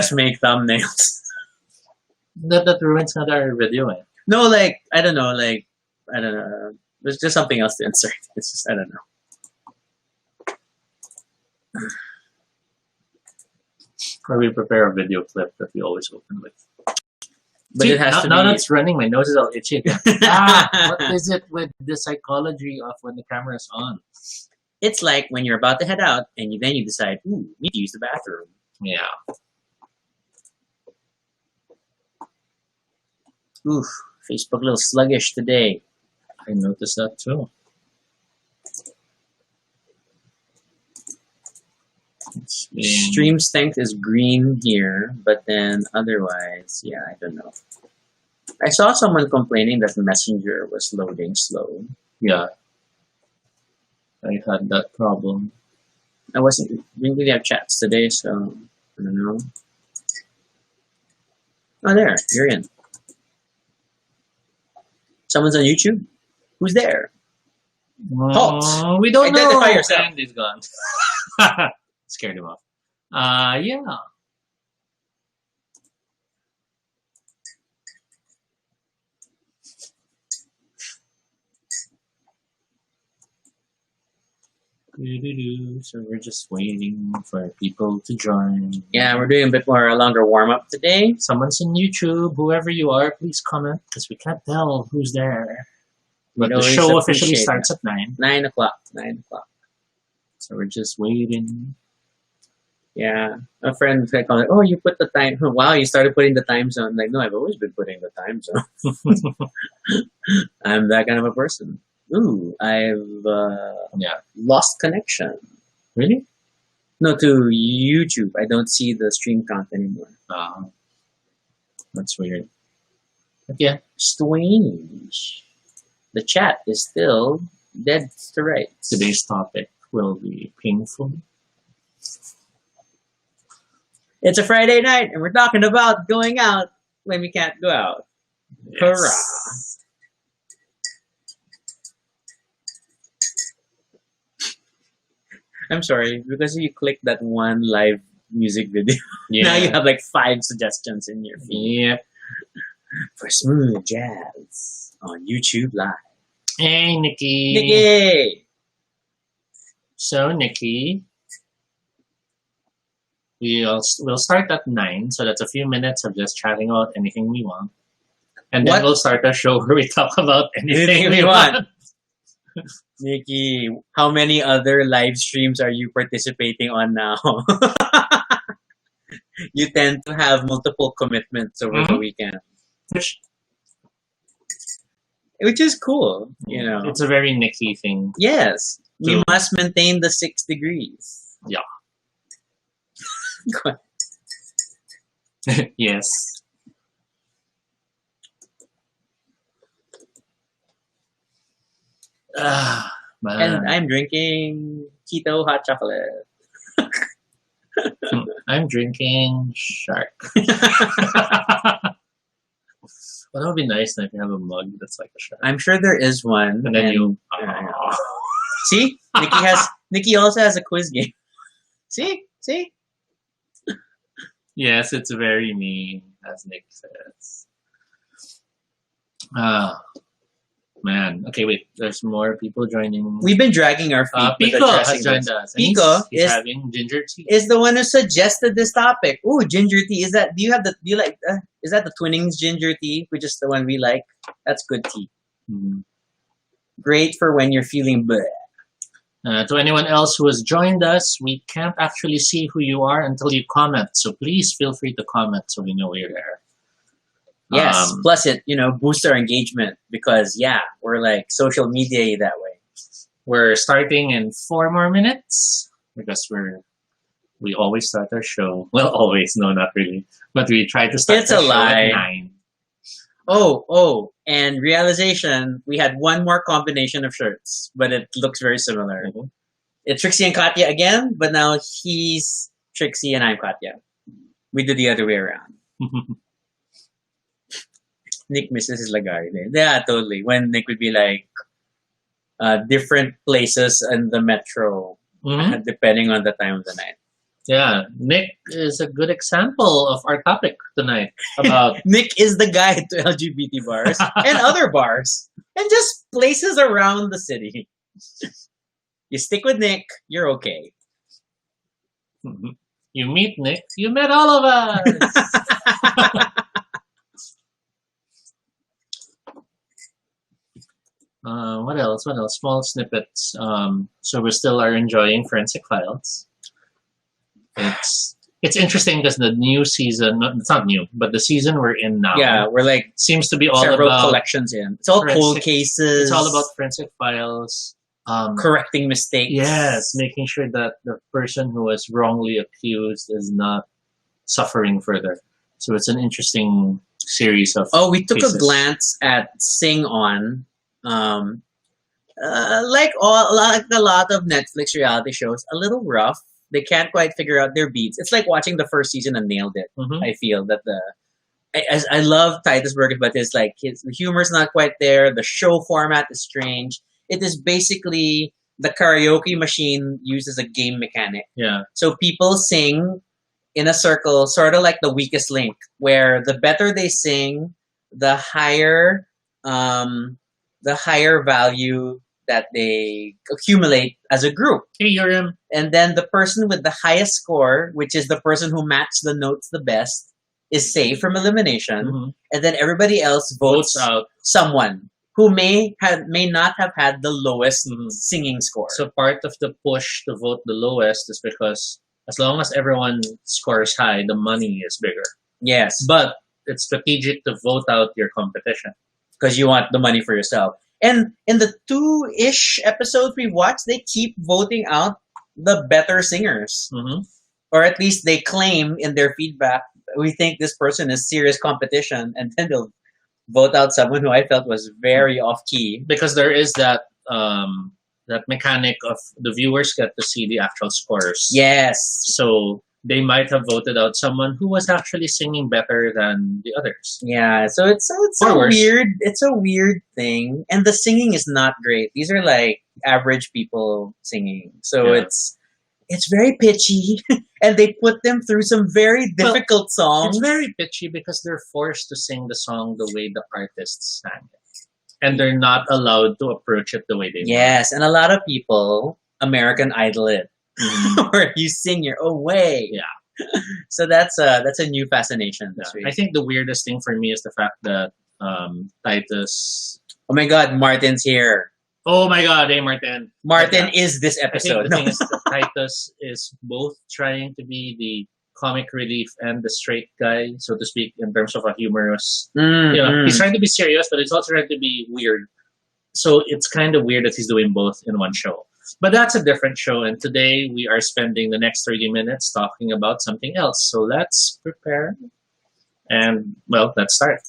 just make thumbnails. That ruins another video. Eh? No, like I don't know. There's just something else to insert. It's just I don't know. Or we prepare a video clip that we always open with. But See, it has now, to now be. that's running, my nose is all itchy. What is it with the psychology of when the camera is on? It's like when you're about to head out, and then you decide, ooh, you need to use the bathroom. Yeah. Oof, Facebook a little sluggish today. I noticed that too. Stream strength is green here, but then otherwise, yeah, I don't know. I saw someone complaining that Messenger was loading slow. Yeah. I had that problem. Didn't really have chats today, so I don't know. Oh, there, you're in. Someone's on YouTube? Who's there? Halt! We don't Identify know. yourself. And he's gone. Scared him off. Yeah. So we're just waiting for people to join. Yeah, we're doing a bit more a longer warm up today. Someone's on YouTube. Whoever you are, please comment because we can't tell who's there. But the show officially starts at 9. 9 o'clock. 9 o'clock. So we're just waiting. Yeah, a friend commented, "Oh, you put the time. Wow, you started putting the time zone." Like, no, I've always been putting the time zone. I'm that kind of a person. Ooh, I've lost connection. Really? No, to YouTube. I don't see the stream count anymore. That's weird. But yeah, strange. The chat is still dead to rights. Today's topic will be painful. It's a Friday night, and we're talking about going out when we can't go out. Yes. Hurrah! I'm sorry, because you clicked that one live music video. Yeah. Now you have like 5 suggestions in your feed. Yeah. For smooth jazz on YouTube Live. Hey, Nikki. Nikki! So, Nikki, we'll start at 9, so that's a few minutes of just chatting about anything we want. And then we'll start a show where we talk about anything we want. Nikki, how many other live streams are you participating on now? You tend to have multiple commitments over the weekend. Which is cool, you know. It's a very Nikki thing. Yes. You must maintain the 6 degrees. Yeah. Yes. And I'm drinking keto hot chocolate. I'm drinking shark. Well, that would be nice if you have a mug that's like a shark. I'm sure there is one. And then you... See? Nikki also has a quiz game. See? Yes, it's very mean, as Nick says. Man. Okay, wait. There's more people joining. We've been dragging our feet. Pico has joined us. Pico is having ginger tea. Is the one who suggested this topic. Ooh, ginger tea. Is that is that the Twinnings ginger tea, which is the one we like? That's good tea. Mm-hmm. Great for when you're feeling bleh. To anyone else who has joined us, we can't actually see who you are until you comment. So please feel free to comment so we know you're there. Yes, plus it, boosts our engagement because, we're like social media that way. We're starting in 4 more minutes because we always start our show. Well, always, no, not really. But we try to start the show at 9. Oh, and realization, we had one more combination of shirts, but it looks very similar. Mm-hmm. It's Trixie and Katya again, but now he's Trixie and I'm Katya. We do the other way around. Nick misses his lagay. Yeah, totally. When Nick would be like different places in the metro, depending on the time of the night. Yeah, Nick is a good example of our topic tonight about Nick is the guide to LGBT bars and other bars and just places around the city. You stick with Nick, you're okay. you meet Nick, you met all of us. What else? What else? Small snippets. So we still are enjoying Forensic Files. It's interesting because the new season, it's not new, but the season we're in now, Yeah, we're like seems to be all several about collections in. It's all cold cases. It's all about Forensic Files. Correcting mistakes. Yes, making sure that the person who was wrongly accused is not suffering further. So it's an interesting series of we took cases. a glance at Sing On. Like a lot of Netflix reality shows, a little rough. They can't quite figure out their beats. It's like watching the first season and nailed it. Mhm. I feel that I love Titus Burgess, but it's like the humor's not quite there. The show format is strange. It is basically the karaoke machine used as a game mechanic. Yeah. So people sing in a circle, sort of like the weakest link, where the better they sing, the higher value that they accumulate as a group. Hey, Urim. And then the person with the highest score, which is the person who matched the notes the best, is safe from elimination. Mhm. And then everybody else votes out someone who may not have had the lowest Mhm. singing score. So part of the push to vote the lowest is because as long as everyone scores high, the money is bigger. Yes, But it's strategic to vote out your competition. because you want the money for yourself. And in the 2-ish episodes we watched, they keep voting out the better singers. Mhm. Or at least they claim in their feedback, we think this person is serious competition, and then they'll vote out someone who I felt was very off key. Because there is that that mechanic of the viewers get to see the actual scores. Yes. So they might have voted out someone who was actually singing better than the others. Yeah, so it's Or a worse. weird thing, and the singing is not great. These are like average people singing, so Yeah. it's very pitchy, and they put them through some very difficult songs. It's very pitchy because they're forced to sing the song the way the artists sang it. And they're not allowed to approach it the way they Yes, and a lot of people American Idol it, want. where you sing your own way. Yeah. So that's a new fascination this week. I think the weirdest thing for me is the fact that Titus. Oh my God, Martin's here. Oh my God, hey Martin. Martin is this I think episode. the thing is that Titus is both trying to be the comic relief and the straight guy, so to speak, in terms of a humorous. He's trying to be serious, but he's also trying to be weird. So it's kind of weird that he's doing both in one show. But that's a different show, and today we are spending the next 30 minutes talking about something else. So let's prepare, and well, let's start.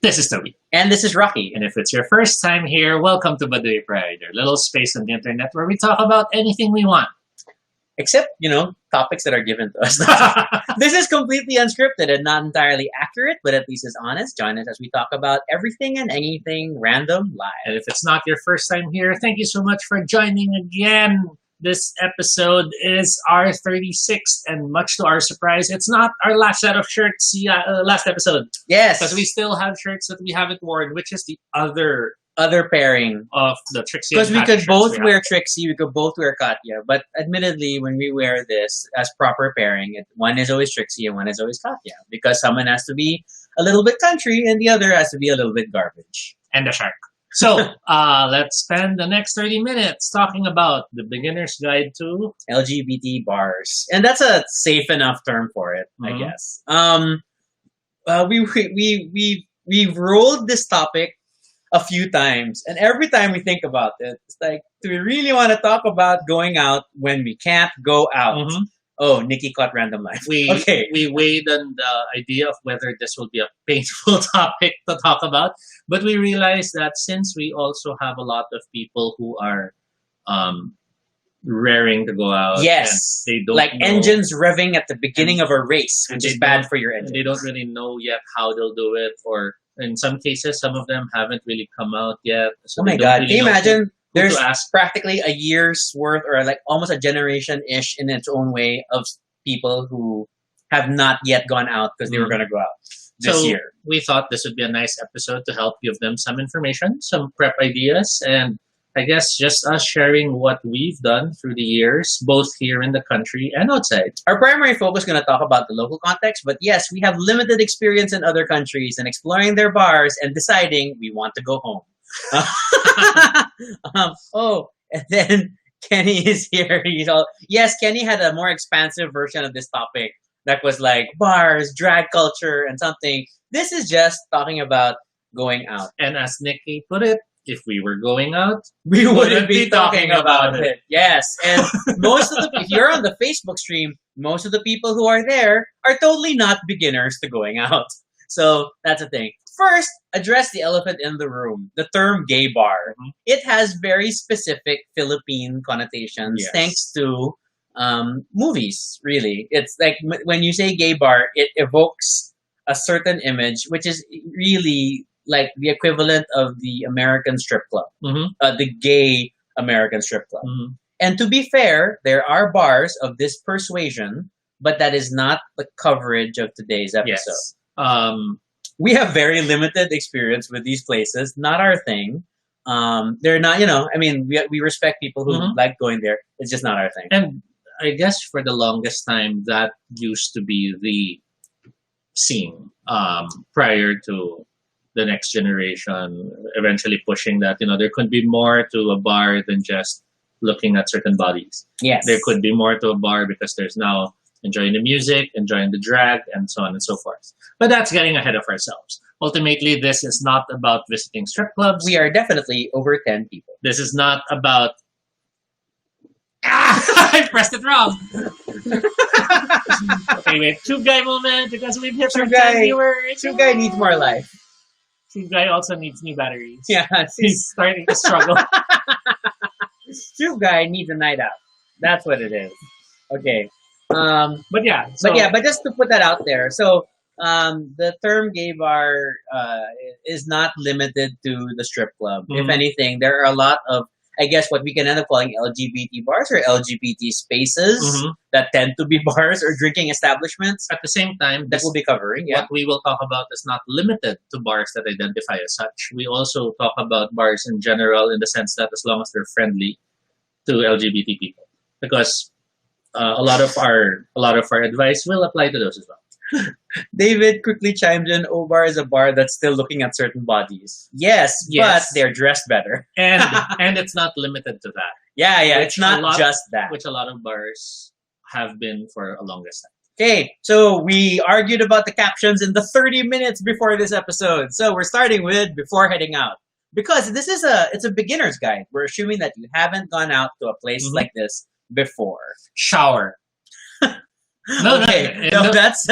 This is Toby. And this is Rocky. And if it's your first time here, welcome to Baduy Pride, our little space on the internet where we talk about anything we want. Except, topics that are given to us. This is completely unscripted and not entirely accurate, but at least it's honest. Join us as we talk about everything and anything random live. And if it's not your first time here, thank you so much for joining again. This episode is our 36th, and much to our surprise, it's not our last set of shirts, last episode. Yes. Because we still have shirts that we haven't worn, which is the other pairing of the Trixie. Because we Katya could both shirts we wear have. Trixie, we could both wear Katya. But admittedly, when we wear this as proper pairing, one is always Trixie and one is always Katya. Because someone has to be a little bit country and the other has to be a little bit garbage. And the shark. So, let's spend the next 30 minutes talking about the beginner's guide to LGBT bars. And that's a safe enough term for it, I Mhm. guess. We've rolled this topic a few times, and every time we think about it, it's like, do we really want to talk about going out when we can't go out? Mhm. Oh, Nikki caught random life. we weighed on the idea of whether this will be a painful topic to talk about, but we realized that since we also have a lot of people who are raring to go out, Yes, and they don't like know, engines revving at the beginning of a race, and which they is bad don't- for your and engine. they don't really know yet how they'll do it, or in some cases, some of them haven't really come out yet. So Oh my they don't God, really can you know imagine there's to ask. practically a year's worth or like almost a generation-ish in its own way of people who have not yet gone out because they were going to go out this year. We thought this would be a nice episode to help give them some information, some prep ideas, and I guess just us sharing what we've done through the years, both here in the country and outside. Our primary focus is going to talk about the local context, but yes, we have limited experience in other countries and exploring their bars and deciding we want to go home. And then Kenny is here. Yes, Kenny had a more expansive version of this topic that was like bars, drag culture, and something. This is just talking about going out. And as Nikki put it, if we were going out, we wouldn't be talking about it. Yes, and if you're on the Facebook stream, most of the people who are there are totally not beginners to going out. So that's the thing. First, address the elephant in the room, the term gay bar. Mm-hmm. It has very specific Philippine connotations thanks to movies, really. It's like when you say gay bar, it evokes a certain image, which is really like the equivalent of the American strip club, the gay American strip club. Mm-hmm. And to be fair, there are bars of this persuasion, but that is not the coverage of today's episode. Yes. We have very limited experience with these places, not our thing. They're not, I mean, we respect people who like going there. It's just not our thing. And I guess for the longest time, that used to be the scene prior to the next generation eventually pushing that, there could be more to a bar than just looking at certain bodies. Yes. There could be more to a bar because there's now enjoying the music, enjoying the drag, and so on and so forth. But that's getting ahead of ourselves. Ultimately, this is not about visiting strip clubs. We are definitely over 10 people. This is not about... I pressed it wrong. Okay, wait. Two guy moment because we've hit our 10 viewers. Two guy needs more life. Two guy also needs new batteries. Yeah, he's starting to struggle. Two guy needs a night out. That's what it is. Okay. But just to put that out there. So the term gay bar is not limited to the strip club. Mm-hmm. If anything, there are a lot of, I guess, what we can end up calling LGBT bars or LGBT spaces that tend to be bars or drinking establishments. At the same time, that we'll be covering. Yeah. What we will talk about is not limited to bars that identify as such. We also talk about bars in general in the sense that as long as they're friendly to LGBT people, because a lot of our advice will apply to those as well. David quickly chimed in, O-Bar is a bar that's still looking at certain bodies. Yes, but they're dressed better. And it's not limited to that. Yeah, it's not just that. Which a lot of bars have been for a longest time. Okay, so we argued about the captions in the 30 minutes before this episode. So we're starting with before heading out. Because it's a beginner's guide. We're assuming that you haven't gone out to a place like this before. Shower. No, that's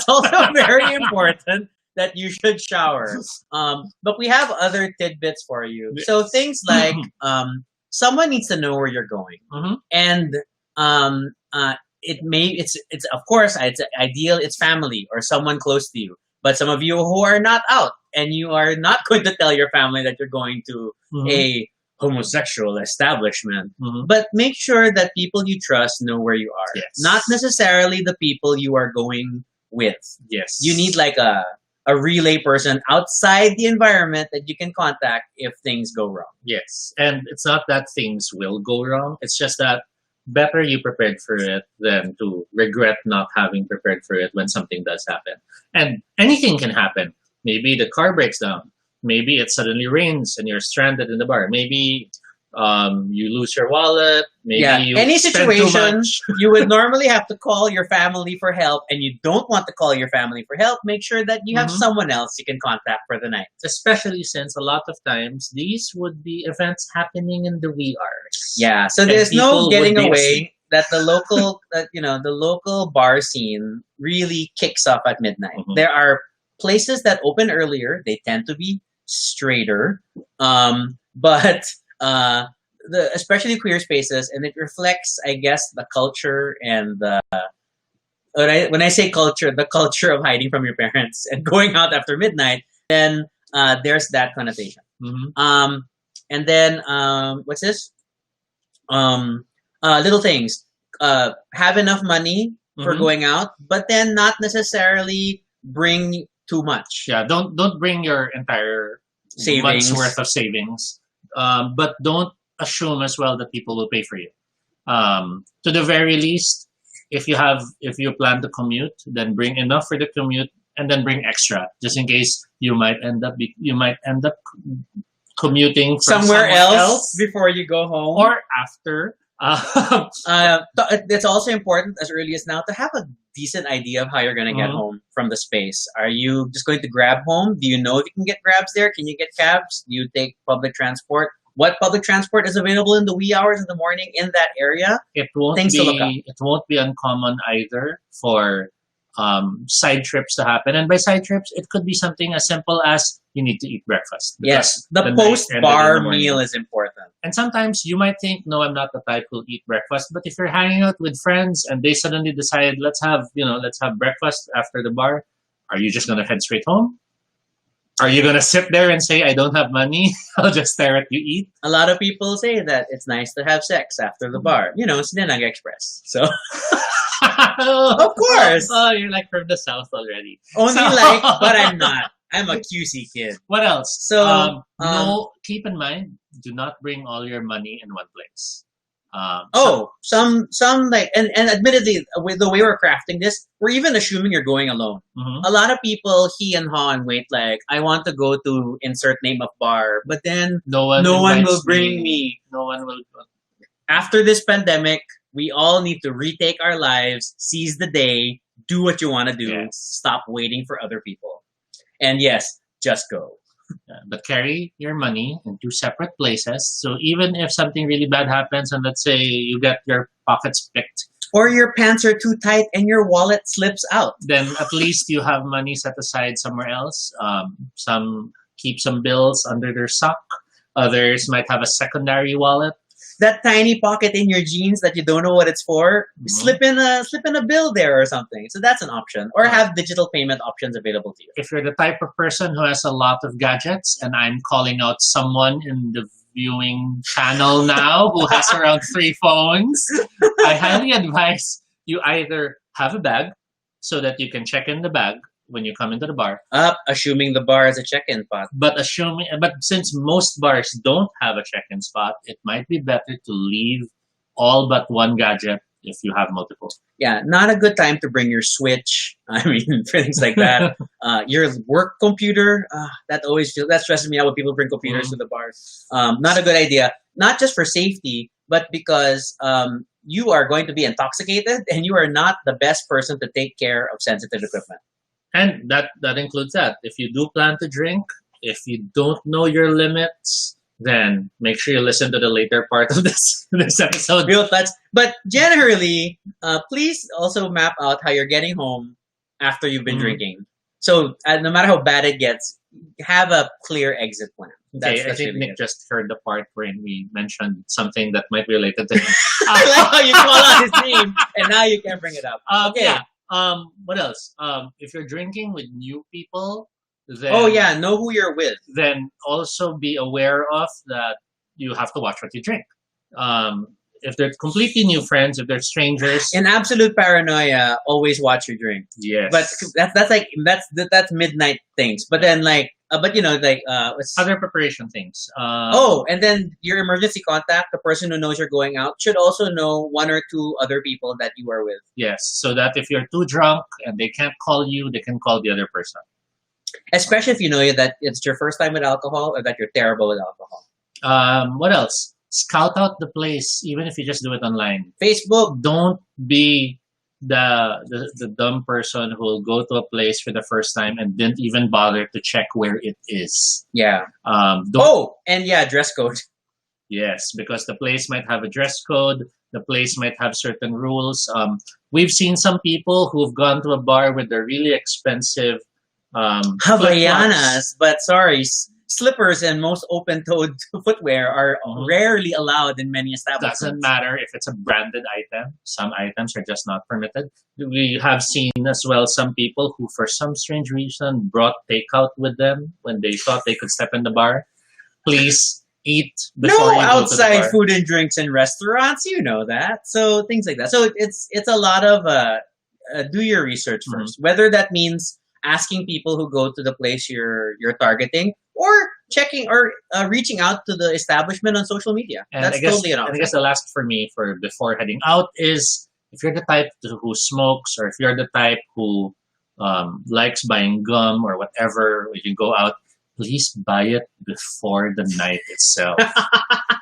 also very important that you should shower. But we have other tidbits for you. So things like someone needs to know where you're going, and it's of course it's ideal. It's family or someone close to you. But some of you who are not out and you are not going to tell your family that you're going to a homosexual establishment, but make sure that people you trust know where you are. Yes. Not necessarily the people you are going with. Yes. You need like a relay person outside the environment that you can contact if things go wrong. Yes. And it's not that things will go wrong. It's just that better you prepared for it than to regret not having prepared for it when something does happen. And anything can happen. Maybe the car breaks down. Maybe it suddenly rains and you're stranded in the bar. Maybe you lose your wallet. Maybe you any spend situation too much. You would normally have to call your family for help, and you don't want to call your family for help. Make sure that you have someone else you can contact for the night. Especially since a lot of times these would be events happening in the wee hours. Yeah, so there's no getting away that the local the local bar scene really kicks off at midnight. There are places that open earlier. They tend to be straighter, but especially queer spaces, and it reflects, I guess, the culture and the when I say culture, the culture of hiding from your parents and going out after midnight. Then there's that connotation. And then what's this? Little things. Have enough money for Mhm. going out, but then not necessarily bring too much Yeah, don't bring your entire month's savings. worth of savings, but don't assume as well that people will pay for you. To the very least, if you plan to commute, then bring enough for the commute, and then bring extra just in case you might end up commuting from Somewhere else else before you go home. or after. It's also important as early as now to have a decent idea of how you're going to get Mhm. home from the space. Are you just going to grab home? Do you know if you can get grabs there? Can you get cabs? Do you take public transport? What public transport is available in the wee hours of the morning in that area? It won't Things to look up. be it won't be uncommon either for side trips to happen. And by side trips, it could be something as simple as you need to eat breakfast. Yes, the night post ended in bar the morning. meal is important. And sometimes you might think, no, I'm not the type who'll eat breakfast. But if you're hanging out with friends and they suddenly decide, let's have breakfast after the bar, are you just gonna head straight home? Are you gonna sit there and say, I don't have money? I'll just stare at you eat? A lot of people say that it's nice to have sex after the bar. You know, Sinanag Express. So, of course. Oh, you're like from the south already. Only So- like, but I'm not. I'm a QC kid. What else? So, no, keep in mind, do not bring all your money in one place. some like, and admittedly, with the way we're crafting this, we're even assuming you're going alone. Mhm. A lot of people he and haw and wait like, I want to go to insert name of bar, but then no one will invites bring me. No one will. After this pandemic, we all need to retake our lives, seize the day, do what you want to do, Yes. stop waiting for other people. And yes, just go. But carry your money in two separate places. So even if something really bad happens, and let's say you get your pockets picked, Or your pants are too tight and your wallet slips out. then at least you have money set aside somewhere else. Some keep some bills under their sock. Others might have a secondary wallet. That tiny pocket in your jeans that you don't know what it's for, Mhm. slip in a bill there or something. So that's an option. Or have digital payment options available to you. If you're the type of person who has a lot of gadgets, and I'm calling out someone in the viewing channel now who has around 3 phones, I highly advise you either have a bag so that you can check in the bag when you come into the bar. Assuming the bar is a check-in spot. But since most bars don't have a check-in spot, it might be better to leave all but one gadget if you have multiple. Yeah, not a good time to bring your Switch. I mean, things like that. Your work computer. That stresses me out when people bring computers to the bars. Not a good idea. Not just for safety, but because you are going to be intoxicated and you are not the best person to take care of sensitive equipment. And that includes that. If you do plan to drink, if you don't know your limits, then make sure you listen to the later part of this episode. Real thoughts. But generally, please also map out how you're getting home after you've been Mhm. drinking. So no matter how bad it gets, have a clear exit plan. Okay, I think really Nick it. just heard the part where we mentioned something that might be related to him. I like how you call out his name and now you can't bring it up. Okay. Yeah. What else? If you're drinking with new people, then know who you're with. then also be aware of that you have to watch what you drink. If they're completely new friends, if they're strangers, In absolute paranoia, always watch your drink. yes. But that's midnight things. But then Other preparation things. and then your emergency contact, the person who knows you're going out, should also know one or two other people that you are with. Yes, so that if you're too drunk and they can't call you, they can call the other person. Especially if you know that it's your first time with alcohol or that you're terrible with alcohol. What else? Scout out the place, even if you just do it online. Facebook. Don't be the dumb person who will go to a place for the first time and didn't even bother to check where it is. Yeah. Dress code. Yes, because the place might have a dress code. The place might have certain rules. We've seen some people who've gone to a bar with their really expensive Havaianas, but sorry, slippers and most open-toed footwear are rarely allowed in many establishments. Doesn't matter if it's a branded item. Some items are just not permitted. We have seen as well some people who, for some strange reason, brought takeout with them when they thought they could step in the bar. Please, eat before No you go to the outside bar. food and drinks in restaurants, you know that. So things like that. So it's a lot of do your research first. Whether that means asking people who go to the place you're targeting, or checking or reaching out to the establishment on social media. And That's totally an option. And I guess the last for me for before heading out is if you're the type who smokes, or if you're the type who likes buying gum or whatever, when you go out, please buy it before the night itself.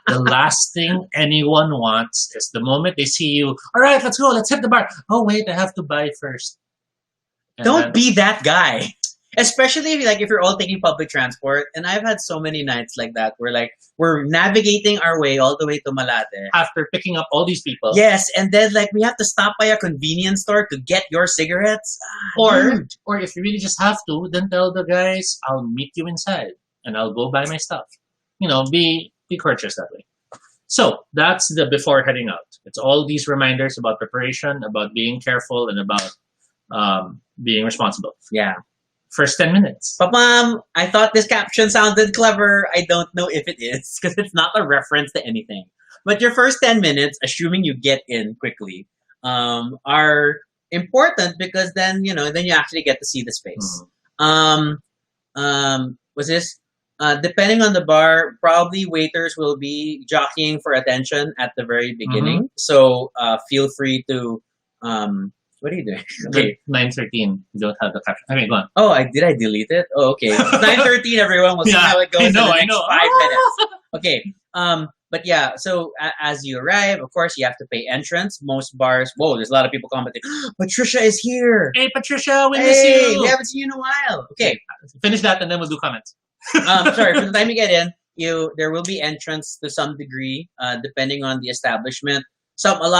The last thing anyone wants is the moment they see you, all right, let's go, let's hit the bar. Oh, wait, I have to buy first. And Don't be that guy. Especially if you're all taking public transport. And I've had so many nights like that where we're navigating our way all the way to Malate. After picking up all these people. Yes, and then we have to stop by a convenience store to get your cigarettes. Or if you really just have to, then tell the guys, I'll meet you inside and I'll go buy my stuff. Be courteous that way. So that's the before heading out. It's all these reminders about preparation, about being careful, and about being responsible. Yeah. First 10 minutes. But Mom, I thought this caption sounded clever. I don't know if it is, because it's not a reference to anything. But your first 10 minutes, assuming you get in quickly, are important, because then you actually get to see the space. Was this? Depending on the bar, probably waiters will be jockeying for attention at the very beginning. So feel free to. What are you doing? Okay. 9:13. You don't have the caption. Okay, go on. Oh, did I delete it? Oh, okay. 9:13. Everyone, we'll see how it goes in the next 5 minutes. Okay. But yeah. So as you arrive, of course, you have to pay entrance. Most bars. Whoa, there's a lot of people commenting. Patricia is here. Hey, Patricia, we miss you. We haven't seen you in a while. Okay. Finish that, and then we'll do comments. Sorry. For the time you get in, there will be entrance to some degree, depending on the establishment. Some of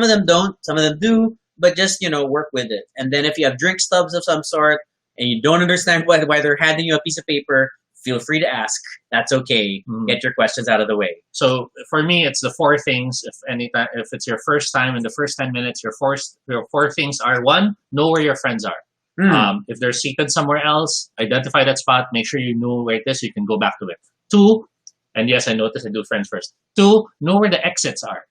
them don't. Some of them do. But just, work with it. And then if you have drink stubs of some sort and you don't understand why they're handing you a piece of paper, feel free to ask. That's okay. Get your questions out of the way. So for me, it's the 4 things. If it's your first time in the first 10 minutes, your 4 things are: 1, know where your friends are. If they're seated somewhere else, identify that spot. Make sure you know where it is so you can go back to it. 2, and yes, I noticed I do friends first. 2, know where the exits are.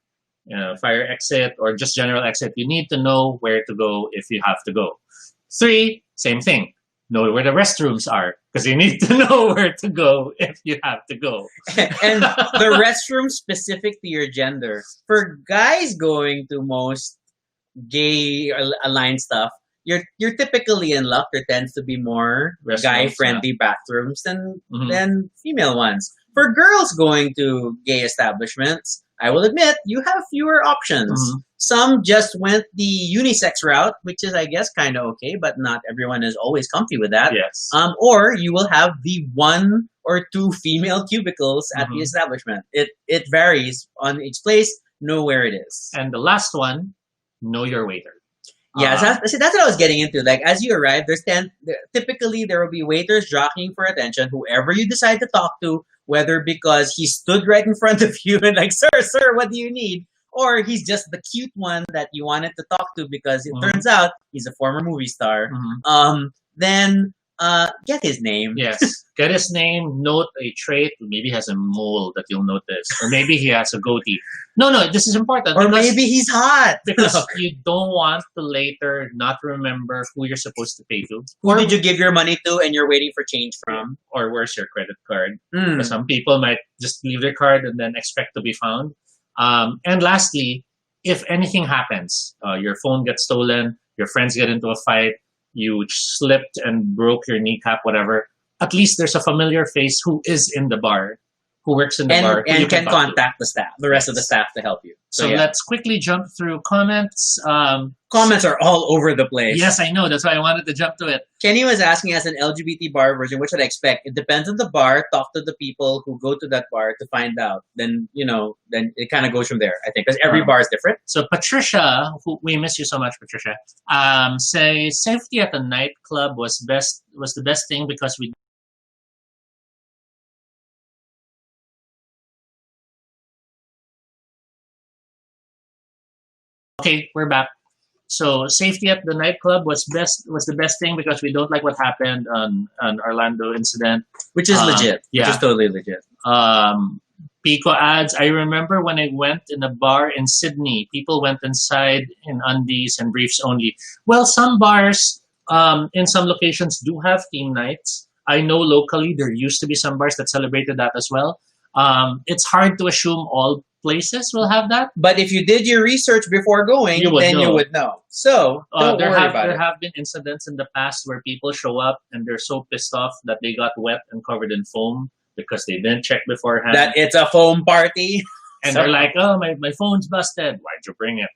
Fire exit or just general exit. You need to know where to go if you have to go. 3, same thing. Know where the restrooms are, because you need to know where to go if you have to go. And the restroom specific to your gender. For guys going to most gay aligned stuff, you're typically in luck. There tends to be more guy-friendly bathrooms than female ones. For girls going to gay establishments, I will admit, you have fewer options. Some just went the unisex route, which is, I guess, kind of okay, but not everyone is always comfy with that. Yes. Or you will have the 1 or 2 female cubicles at the establishment. It varies on each place. Know where it is. And the last one, know your waiter. Yeah, that's what I was getting into. As you arrive, typically there will be waiters jockeying for attention. Whoever you decide to talk to, whether because he stood right in front of you and sir, what do you need? Or he's just the cute one that you wanted to talk to because it turns out he's a former movie star. Then get his name. Yes, get his name, note a trait. Maybe he has a mole that you'll notice. Or maybe he has a goatee. No, this is important. Or maybe he's hot. Because you don't want to later not remember who you're supposed to pay to. Who did you give your money to and you're waiting for change from? Or where's your credit card? Because some people might just leave their card and then expect to be found. And lastly, if anything happens, your phone gets stolen, your friends get into a fight, you slipped and broke your kneecap, whatever, at least there's a familiar face who is in the bar, who works in the bar. And can contact the rest of the staff to help you. So let's quickly jump through comments. Comments are all over the place. Yes, I know. That's why I wanted to jump to it. Kenny was asking, as an LGBT bar version, what should I expect? It depends on the bar. Talk to the people who go to that bar to find out. Then it kind of goes from there, I think, because every bar is different. So Patricia, we miss you so much, Patricia, say safety at the nightclub was the best thing because we. Okay, we're back. So safety at the nightclub was the best thing because we don't like what happened on Orlando incident, which is legit. Yeah, which is totally legit. Pico adds, I remember when I went in a bar in Sydney, people went inside in undies and briefs only. Well, some bars in some locations do have theme nights. I know locally there used to be some bars that celebrated that as well. It's hard to assume all places will have that. But if you did your research before going, You would then you know. would know. So don't worry about there it. have been incidents in the past where people show up and they're so pissed off that they got wet and covered in foam because they didn't check beforehand. That it's a foam party. And they're like, oh, my phone's busted. Why'd you bring it?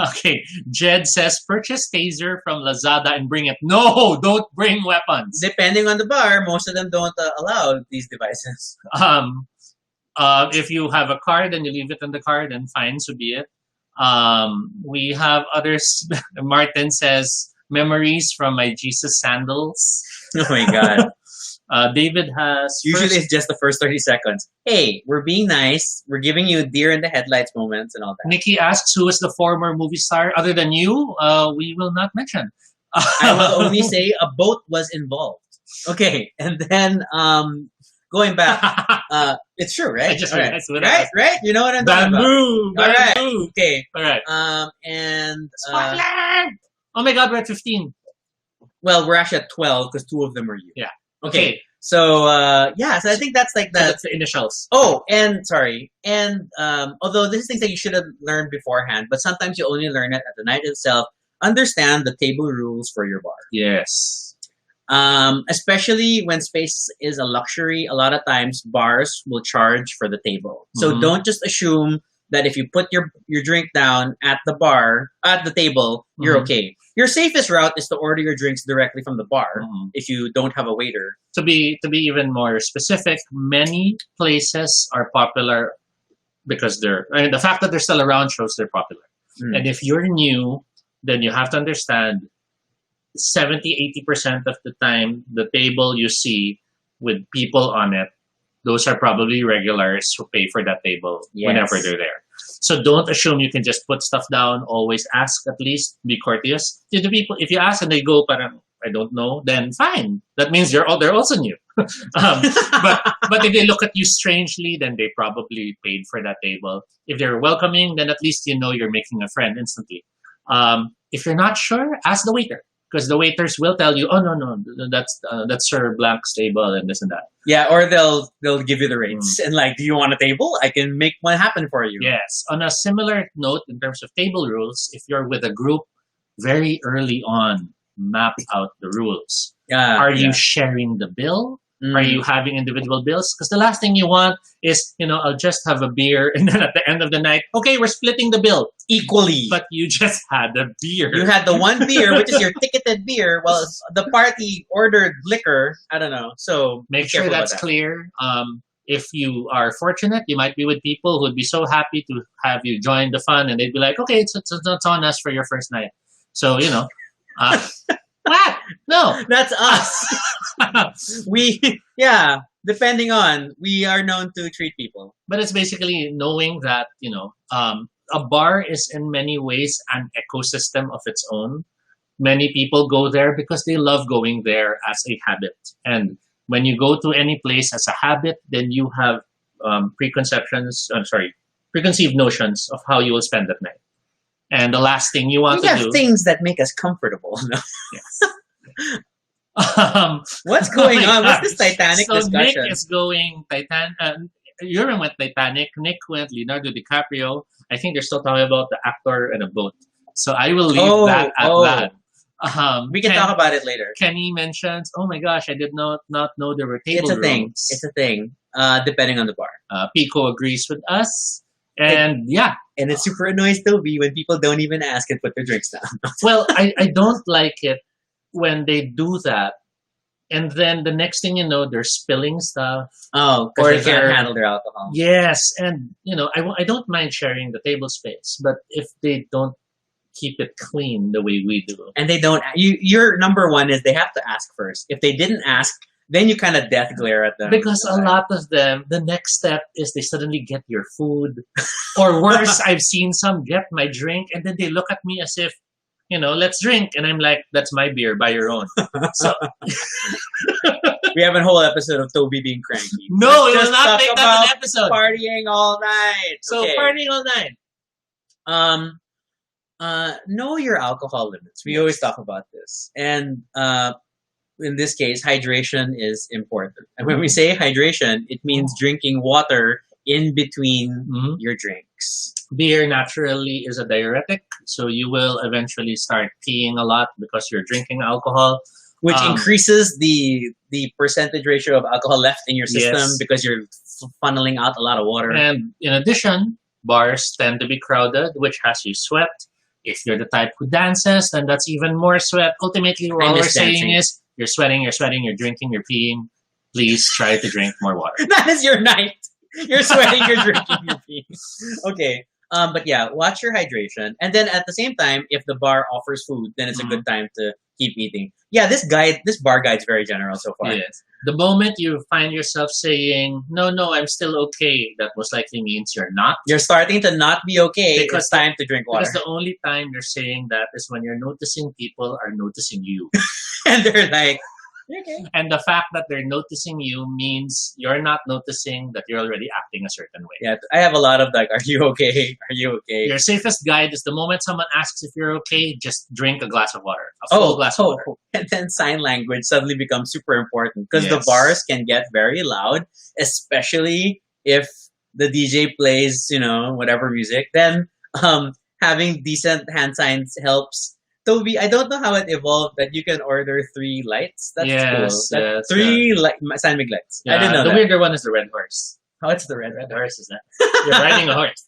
Okay. Jed says, purchase taser from Lazada and bring it. No, don't bring weapons. Depending on the bar, most of them don't allow these devices. If you have a card and you leave it in the car, then fine, so be it. We have others. Martin says, memories from my Jesus sandals. Oh my God. David has... Usually it's just the first 30 seconds. Hey, we're being nice. We're giving you deer in the headlights moments and all that. Nikki asks, who is the former movie star other than you? We will not mention. I will only say a boat was involved. Okay, and then going back, it's true, right? I just All realized what right, right? You know what I'm talking about. Bamboo! All right. Bamboo! Okay. All right. And Spotlight! Oh my God, we're at 15. well, we're actually at 12 because 2 of them are you. Yeah. Okay. So yeah, so I think that's like That's the initials. Oh, and sorry, and although this is things that you should have learned beforehand, but sometimes you only learn it at the night itself. Understand the table rules for your bar. Yes. Especially when space is a luxury, a lot of times bars will charge for the table. So Mhm. don't just assume that if you put your drink down at the bar, at the table, you're Mhm. okay. Your safest route is to order your drinks directly from the bar Mhm. if you don't have a waiter. To be even more specific, many places are popular because the fact that they're still around shows they're popular. Mm. And if you're new, then you have to understand 70-80% of the time, the table you see with people on it, those are probably regulars who pay for that table whenever Yes. they're there. So don't assume you can just put stuff down. Always ask, at least be courteous to the people. If you ask and they go, parang, I don't know, then fine. That means they're also new. But if they look at you strangely, then they probably paid for that table. If they're welcoming, then at least you know you're making a friend instantly. If you're not sure, ask the waiter. Because the waiters will tell you, oh no, that's Sir Blank's table and this and that. Yeah, or they'll give you the rates and like, do you want a table? I can make one happen for you. Yes. On a similar note, in terms of table rules, if you're with a group, very early on, map out the rules. Are you sharing the bill? Are you having individual bills? Because the last thing you want is, I'll just have a beer, and then at the end of the night, okay, we're splitting the bill equally? But you just had a beer. You had the one beer, which is your ticketed beer, while the party ordered liquor. I don't know. So make sure that's clear. If you are fortunate, you might be with people who would be so happy to have you join the fun, and they'd be like, okay, it's on us for your first night. So, what? No. That's us. Depending on, we are known to treat people. But it's basically knowing that, a bar is in many ways an ecosystem of its own. Many people go there because they love going there as a habit. And when you go to any place as a habit, then you have preconceived notions of how you will spend that night. And the last thing you want we to have do... things that make us comfortable. No? Yes. What's going on? What's this Titanic so discussion? Nick is going Titanic. Urim went Titanic. Nick went Leonardo DiCaprio. I think they're still talking about the actor and a boat. So I will leave that at that. We can talk about it later. Kenny mentions, oh my gosh, I did not know there were table It's a thing. rules. It's a thing. Depending on the bar. Pico agrees with us. And And it super annoys Toby when people don't even ask and put their drinks down. Well, I don't like it when they do that. And then the next thing you know, they're spilling stuff. Oh, because they can't handle their alcohol. Yes. And, I don't mind sharing the table space. But if they don't keep it clean the way we do. And they don't, your number one is they have to ask first. If they didn't ask, then you kind of death glare at them. Because a lot of them, the next step is they suddenly get your food. Or worse, I've seen some get my drink and then they look at me as if, let's drink. And I'm like, that's my beer, buy your own. So We have a whole episode of Toby being cranky. No, we Let's will just not talk make that about an episode. partying all night. So Okay. partying all night. Know your alcohol limits. We Yes. always talk about this. And in this case, hydration is important. And when we say hydration, it means drinking water in between Mhm. your drinks. Beer naturally is a diuretic, so you will eventually start peeing a lot because you're drinking alcohol. Which increases the percentage ratio of alcohol left in your system Yes. because you're funneling out a lot of water. And in addition, bars tend to be crowded, which has you sweat. If you're the type who dances, then that's even more sweat. Ultimately, all we're miss saying dancing. is you're sweating, you're drinking, you're peeing. Please try to drink more water. That is your night. You're sweating, you're drinking, you're peeing. Okay. But yeah, watch your hydration. And then at the same time, if the bar offers food, then it's a good time to keep eating. Yeah, this bar guide's very general so far. Yes. The moment you find yourself saying, no, I'm still okay, that most likely means you're not. You're starting to not be okay. Because it's time to drink water. Because the only time you're saying that is when you're noticing people are noticing you. And they're like, okay. And the fact that they're noticing you means you're not noticing that you're already acting a certain way. Yeah, I have a lot of like, are you okay? Are you okay? Your safest guide is the moment someone asks if you're okay, just drink a glass of water. A full glass of water. And then sign language suddenly becomes super important because the Yes. bars can get very loud, especially if the DJ plays, whatever music. Then having decent hand signs helps. Toby, I don't know how it evolved that you can order 3 lights. That's cool. Yes, 3 Sandwig lights. Yeah, I didn't know the that. weirder one is the red horse. How it's the red Red horse is that? You're riding a horse.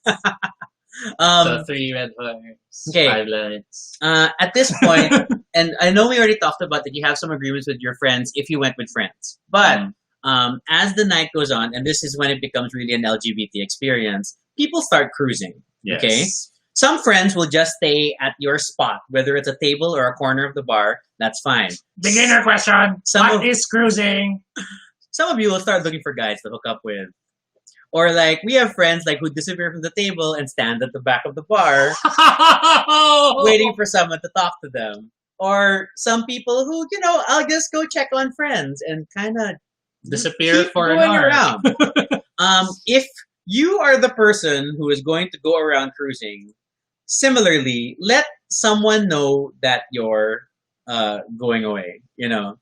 So 3 red horse, okay. 5 lights. At this point, and I know we already talked about that you have some agreements with your friends if you went with friends. But as the night goes on, and this is when it becomes really an LGBT experience, people start cruising. Yes. Okay? Some friends will just stay at your spot, whether it's a table or a corner of the bar, that's fine. Beginner question. What is cruising? Some of you will start looking for guys to hook up with. Or like, we have friends like who disappear from the table and stand at the back of the bar waiting for someone to talk to them. Or some people who, I'll just go check on friends and kind of disappear keep for an going hour. around. If you are the person who is going to go around cruising, similarly, let someone know that you're going away.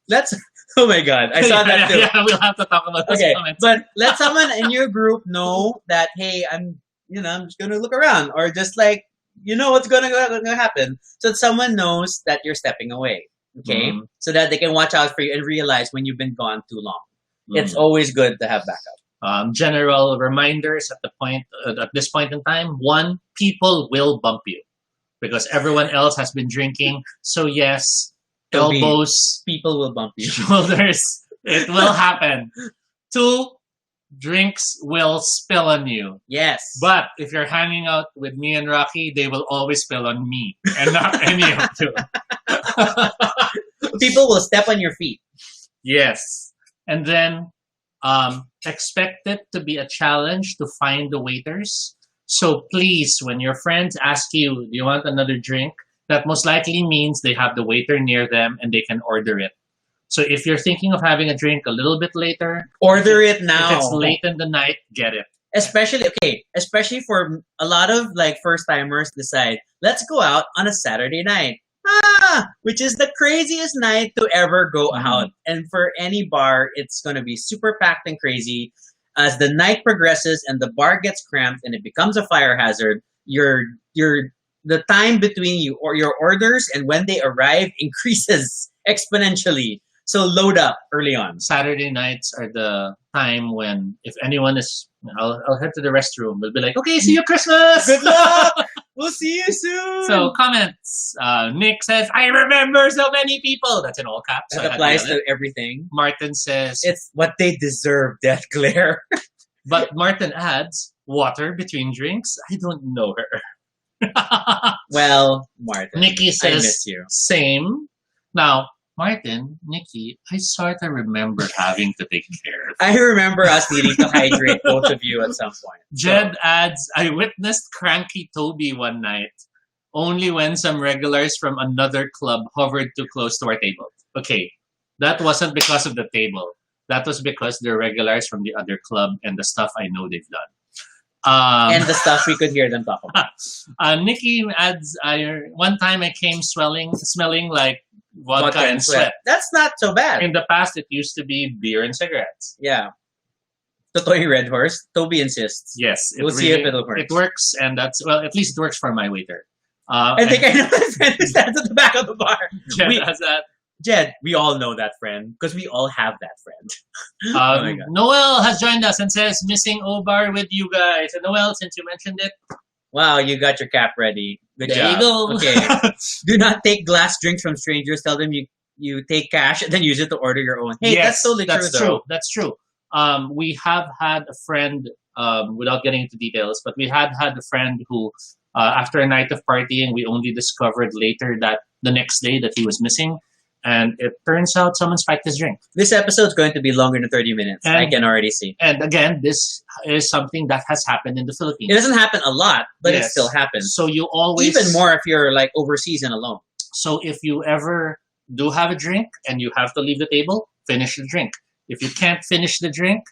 Let's. Oh my God, I saw that too. Yeah, we'll have to talk about this. Okay, comments. but let someone in your group know that, hey, I'm just gonna look around, or just like what's gonna happen, so that someone knows that you're stepping away. Okay, so that they can watch out for you and realize when you've been gone too long. It's always good to have backup. General reminders at this point in time. 1, people will bump you because everyone else has been drinking. So yes, elbows, people will bump you. Shoulders, it will happen. 2, drinks will spill on you. Yes. But if you're hanging out with me and Rocky, they will always spill on me and not any of you. People will step on your feet. Yes. And then expect it to be a challenge to find the waiters. So please, when your friends ask you, do you want another drink? That most likely means they have the waiter near them and they can order it. So if you're thinking of having a drink a little bit later, order it now. If it's late in the night, get it. Especially for a lot of like first timers decide, let's go out on a Saturday night. Which is the craziest night to ever go out. And for any bar, it's going to be super packed and crazy. As the night progresses and the bar gets cramped and it becomes a fire hazard, the time between you or your orders and when they arrive increases exponentially. So load up early on. Saturday nights are the time when if anyone is, I'll head to the restroom. We'll be like, okay, see you Christmas. Good luck. We'll see you soon. So comments. Nick says, I remember so many people. That's in all caps. That applies to everything. Martin says, it's what they deserve, death glare. But Martin adds, water between drinks? I don't know her. Well, Martin, Nikki says, I miss you. Same. Now, Martin, Nikki, I sort of remember having to take care of it. I remember us needing to hydrate both of you at some point. Jed adds, I witnessed cranky Toby one night, only when some regulars from another club hovered too close to our table. Okay, that wasn't because of the table. that was because they're regulars from the other club and the stuff I know they've done. And the stuff we could hear them talk about. Nikki adds, one time I came smelling like vodka and sweat. That's not so bad. In the past, it used to be beer and cigarettes. Yeah. Totoo Red Horse. Toby insists. Yes. We'll see if it'll work. It works, and that's, well, at least it works for my waiter. I think I know that friend who stands at the back of the bar. Jed has that. Jed, we all know that friend because we all have that friend. Noel has joined us and says, missing O-Bar with you guys. And Noel, since you mentioned it. Wow, you got your cap ready. Good there job. You go. Okay. Do not take glass drinks from strangers. Tell them you take cash and then use it to order your own. Hey, yes, that's totally true. That's true. We have had a friend, without getting into details, but we had a friend who, after a night of partying, we only discovered later that the next day that he was missing. And it turns out someone spiked his drink. This episode's going to be longer than 30 minutes. I can already see. And again, this is something that has happened in the Philippines. It doesn't happen a lot, but it still happens. So you always... Even more if you're like overseas and alone. So if you ever do have a drink and you have to leave the table, finish the drink. If you can't finish the drink,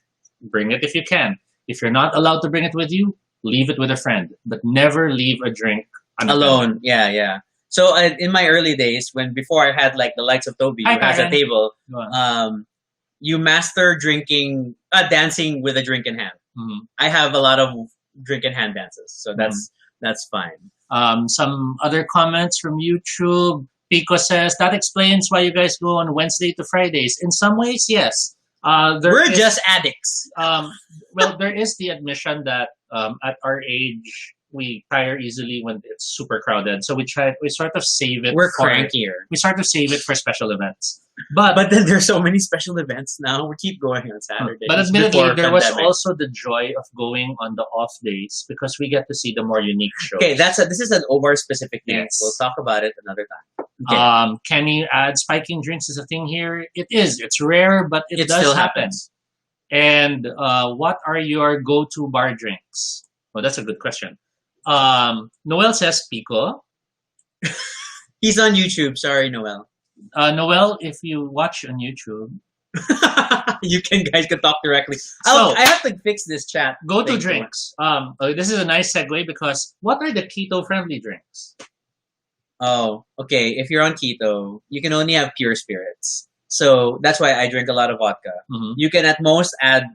bring it if you can. If you're not allowed to bring it with you, leave it with a friend. But never leave a drink alone. Yeah. So in my early days, before I had like the likes of Toby who has a table, you master dancing with a drink in hand. Mm-hmm. I have a lot of drink in hand dances, so that's fine. Some other comments from YouTube. Pico says that explains why you guys go on Wednesday to Fridays. In some ways, yes. We're just addicts. Well, there is the admission that at our age, we tire easily when it's super crowded. So we sort of save it. We're crankier. We sort of save it for special events. But then there's so many special events now. We keep going on Saturdays. But admittedly, there was also the joy of going on the off days because we get to see the more unique shows. Okay, this is an O-Bar specific thing. Yes. We'll talk about it another time. Okay. Kenny adds spiking drinks is a thing here. It is. It's rare, but it does still happen. Happens. And what are your go-to bar drinks? Well, that's a good question. Noel says Pico. He's on YouTube. Sorry, Noel. Noel, if you watch on YouTube, you guys can talk directly. So I have to fix this chat. Go to drinks. This is a nice segue because what are the keto-friendly drinks? Oh, okay. If you're on keto, you can only have pure spirits. So that's why I drink a lot of vodka. Mm-hmm. You can at most add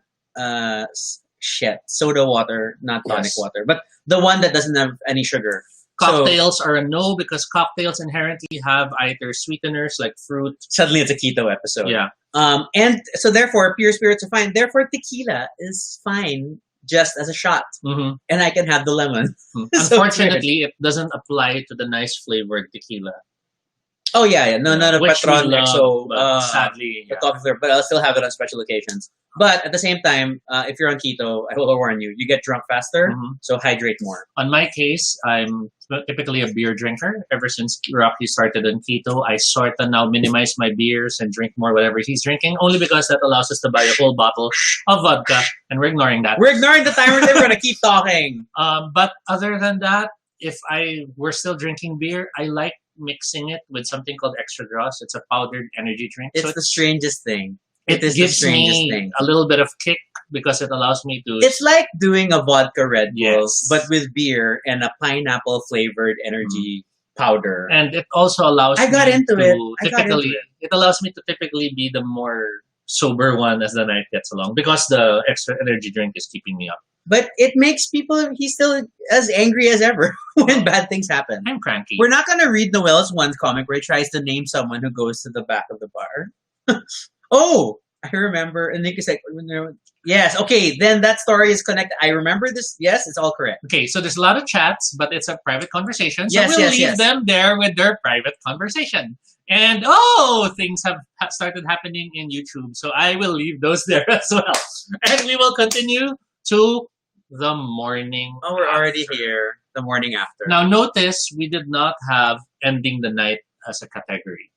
soda water, not tonic water, but the one that doesn't have any sugar. Cocktails are a no because cocktails inherently have either sweeteners like fruit. Suddenly it's a keto episode. Yeah. And so therefore pure spirits are fine. Therefore tequila is fine just as a shot. Mm-hmm. And I can have the lemon. Mm-hmm. Unfortunately, it doesn't apply to the nice flavored tequila. Oh yeah. No, not a Patron XO. Sadly, but I'll still have it on special occasions. But at the same time, if you're on keto, I will warn you, you get drunk faster, so hydrate more. On my case, I'm typically a beer drinker. Ever since Rocky started on keto, I sort of now minimize my beers and drink more whatever he's drinking, only because that allows us to buy a whole bottle of vodka, and we're ignoring that. We're ignoring the timer, we're going to keep talking. But other than that, if I were still drinking beer, I like mixing it with something called Extra Draws. It's a powdered energy drink. It's the strangest thing. It gives me a little bit of kick because it allows me to... It's like doing a vodka Red Bull, but with beer and a pineapple flavored energy powder. And it also allows It allows me to typically be the more sober one as the night gets along because the extra energy drink is keeping me up. But it makes he's still as angry as ever when bad things happen. I'm cranky. We're not going to read Noel's one comic where he tries to name someone who goes to the back of the bar. Oh, I remember. And Nick is like, yes, okay, then that story is connected. I remember this. Yes, it's all correct. Okay, so there's a lot of chats, but it's a private conversation. So we'll leave them there with their private conversation. And things have started happening in YouTube. So I will leave those there as well. And we will continue to the morning. Oh, we're already here. The morning after. Now notice we did not have ending the night as a category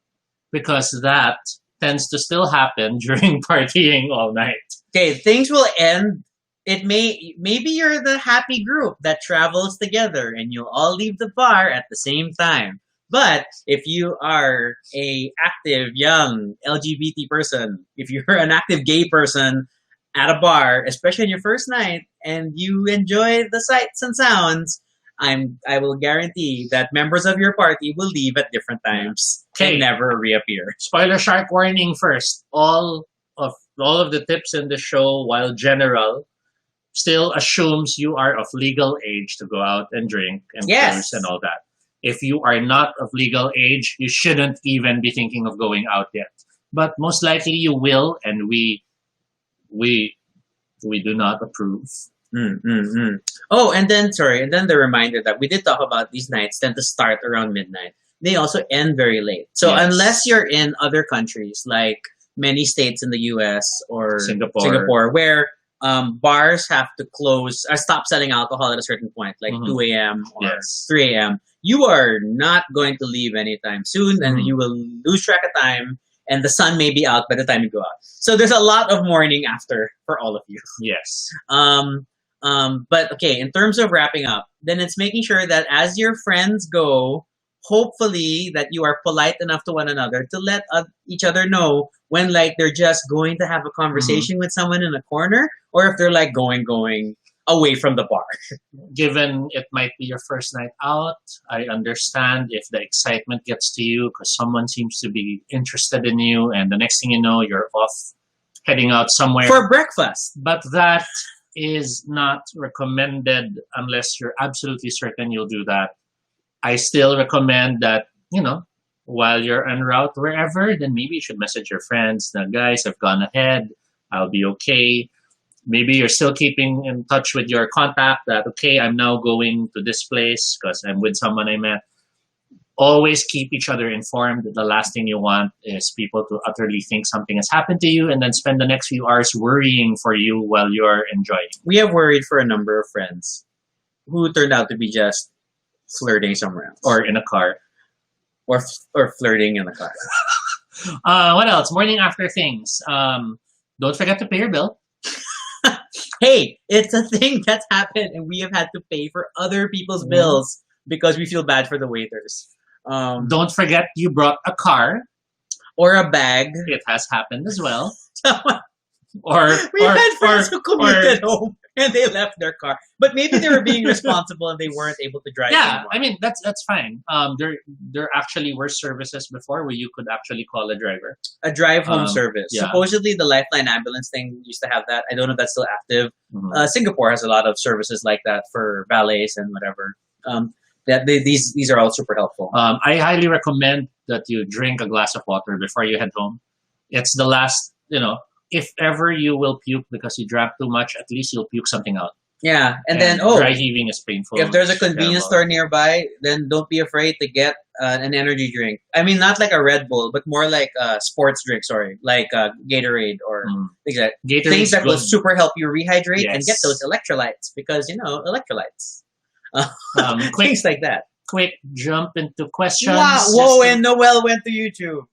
because that tends to still happen during partying all night. Okay, things will end. Maybe you're the happy group that travels together and you'll all leave the bar at the same time. But if you are a active young LGBT person, if you're an active gay person at a bar, especially on your first night, and you enjoy the sights and sounds, I will guarantee that members of your party will leave at different times and never reappear. Spoiler shark warning first. All of the tips in the show, while general, still assumes you are of legal age to go out and drink and cruise and all that. If you are not of legal age, you shouldn't even be thinking of going out yet. But most likely you will, and we do not approve. Oh, and then the reminder that we did talk about these nights tend to start around midnight. They also end very late. So unless you're in other countries like many states in the US or Singapore where bars have to close or stop selling alcohol at a certain point, like 2 a.m. or 3 a.m., you are not going to leave anytime soon, and you will lose track of time, and the sun may be out by the time you go out. So there's a lot of morning after for all of you. Yes. But okay, in terms of wrapping up, then it's making sure that as your friends go, hopefully that you are polite enough to one another to let each other know when like they're just going to have a conversation with someone in a corner, or if they're like going away from the bar. Given it might be your first night out, I understand if the excitement gets to you because someone seems to be interested in you, and the next thing you know, you're off heading out somewhere for breakfast. But that is not recommended unless you're absolutely certain you'll do that. I still recommend that, while you're en route wherever, then maybe you should message your friends. Now, guys, I've gone ahead. I'll be okay. Maybe you're still keeping in touch with your contact that, okay, I'm now going to this place because I'm with someone I met. Always keep each other informed. The last thing you want is people to utterly think something has happened to you and then spend the next few hours worrying for you while you're enjoying. We have worried for a number of friends who turned out to be just flirting somewhere else. Or in a car. Or flirting in a car. What else? Morning after things. Don't forget to pay your bill. Hey, it's a thing that's happened, and we have had to pay for other people's bills because we feel bad for the waiters. Don't forget you brought a car. Or a bag. It has happened as well. We had friends who commuted home and they left their car. But maybe they were being responsible and they weren't able to drive anymore. I mean, that's fine. There actually were services before where you could actually call a driver. A drive home service. Yeah. Supposedly the Lifeline ambulance thing used to have that. I don't know if that's still active. Singapore has a lot of services like that for valets and whatever. These are all super helpful. I highly recommend that you drink a glass of water before you head home. It's the last, if ever you will puke because you drank too much, at least you'll puke something out. Yeah, and then dry heaving is painful. If there's a convenience store nearby, then don't be afraid to get an energy drink. I mean, not like a Red Bull, but more like a sports drink. Sorry, like Gatorade or things that will super help you rehydrate and get those electrolytes because electrolytes. Things like that. Quick jump into questions. Wow! Whoa! And Noel went to YouTube.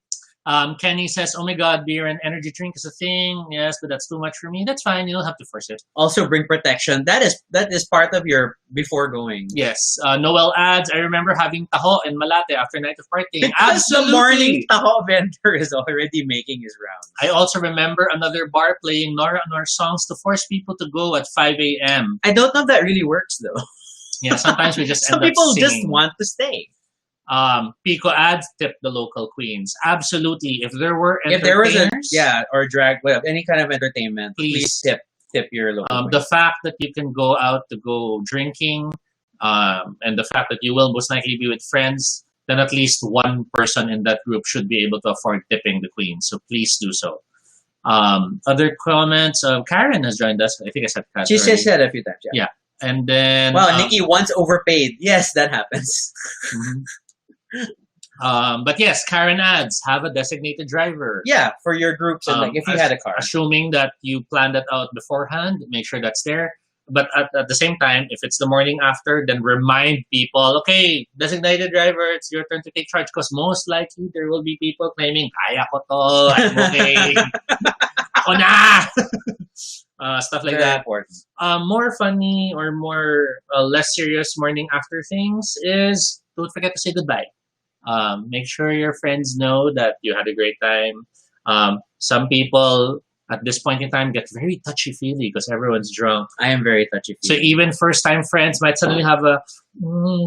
Kenny says, "Oh my God, beer and energy drink is a thing. Yes, but that's too much for me. That's fine. You don't have to force it. Also, bring protection. That is part of your before going." Yes. Noel adds, "I remember having taho in Malate after night of partying. Because Absolutely. The morning taho vendor is already making his rounds." I also remember another bar playing Nora Nora songs to force people to go at 5 a.m. I don't know if that really works though. Yeah, sometimes we just some end up people singing. just want to stay. Pico adds, tip the local queens. Absolutely. If there were if there was or drag any kind of entertainment, please tip your local queens. The fact that you can go out to go drinking, and the fact that you will most likely be with friends, then at least one person in that group should be able to afford tipping the queen. So please do so. Other comments. Karen has joined us. I think I said Karen. She said a few times. Yeah. And then Nikki once overpaid. Yes, that happens. But yes, Karen adds, have a designated driver. Yeah, for your groups and if you had a car. Assuming that you planned that out beforehand, make sure that's there. But at the same time, if it's the morning after, then remind people, okay, designated driver, it's your turn to take charge. Because most likely there will be people claiming, kaya ko to, I'm okay. Ako na! Stuff like that. More funny or more less serious morning after things is don't forget to say goodbye. Make sure your friends know that you had a great time. Some people at this point in time get very touchy-feely because everyone's drunk. I am very touchy. So even first-time friends might suddenly have a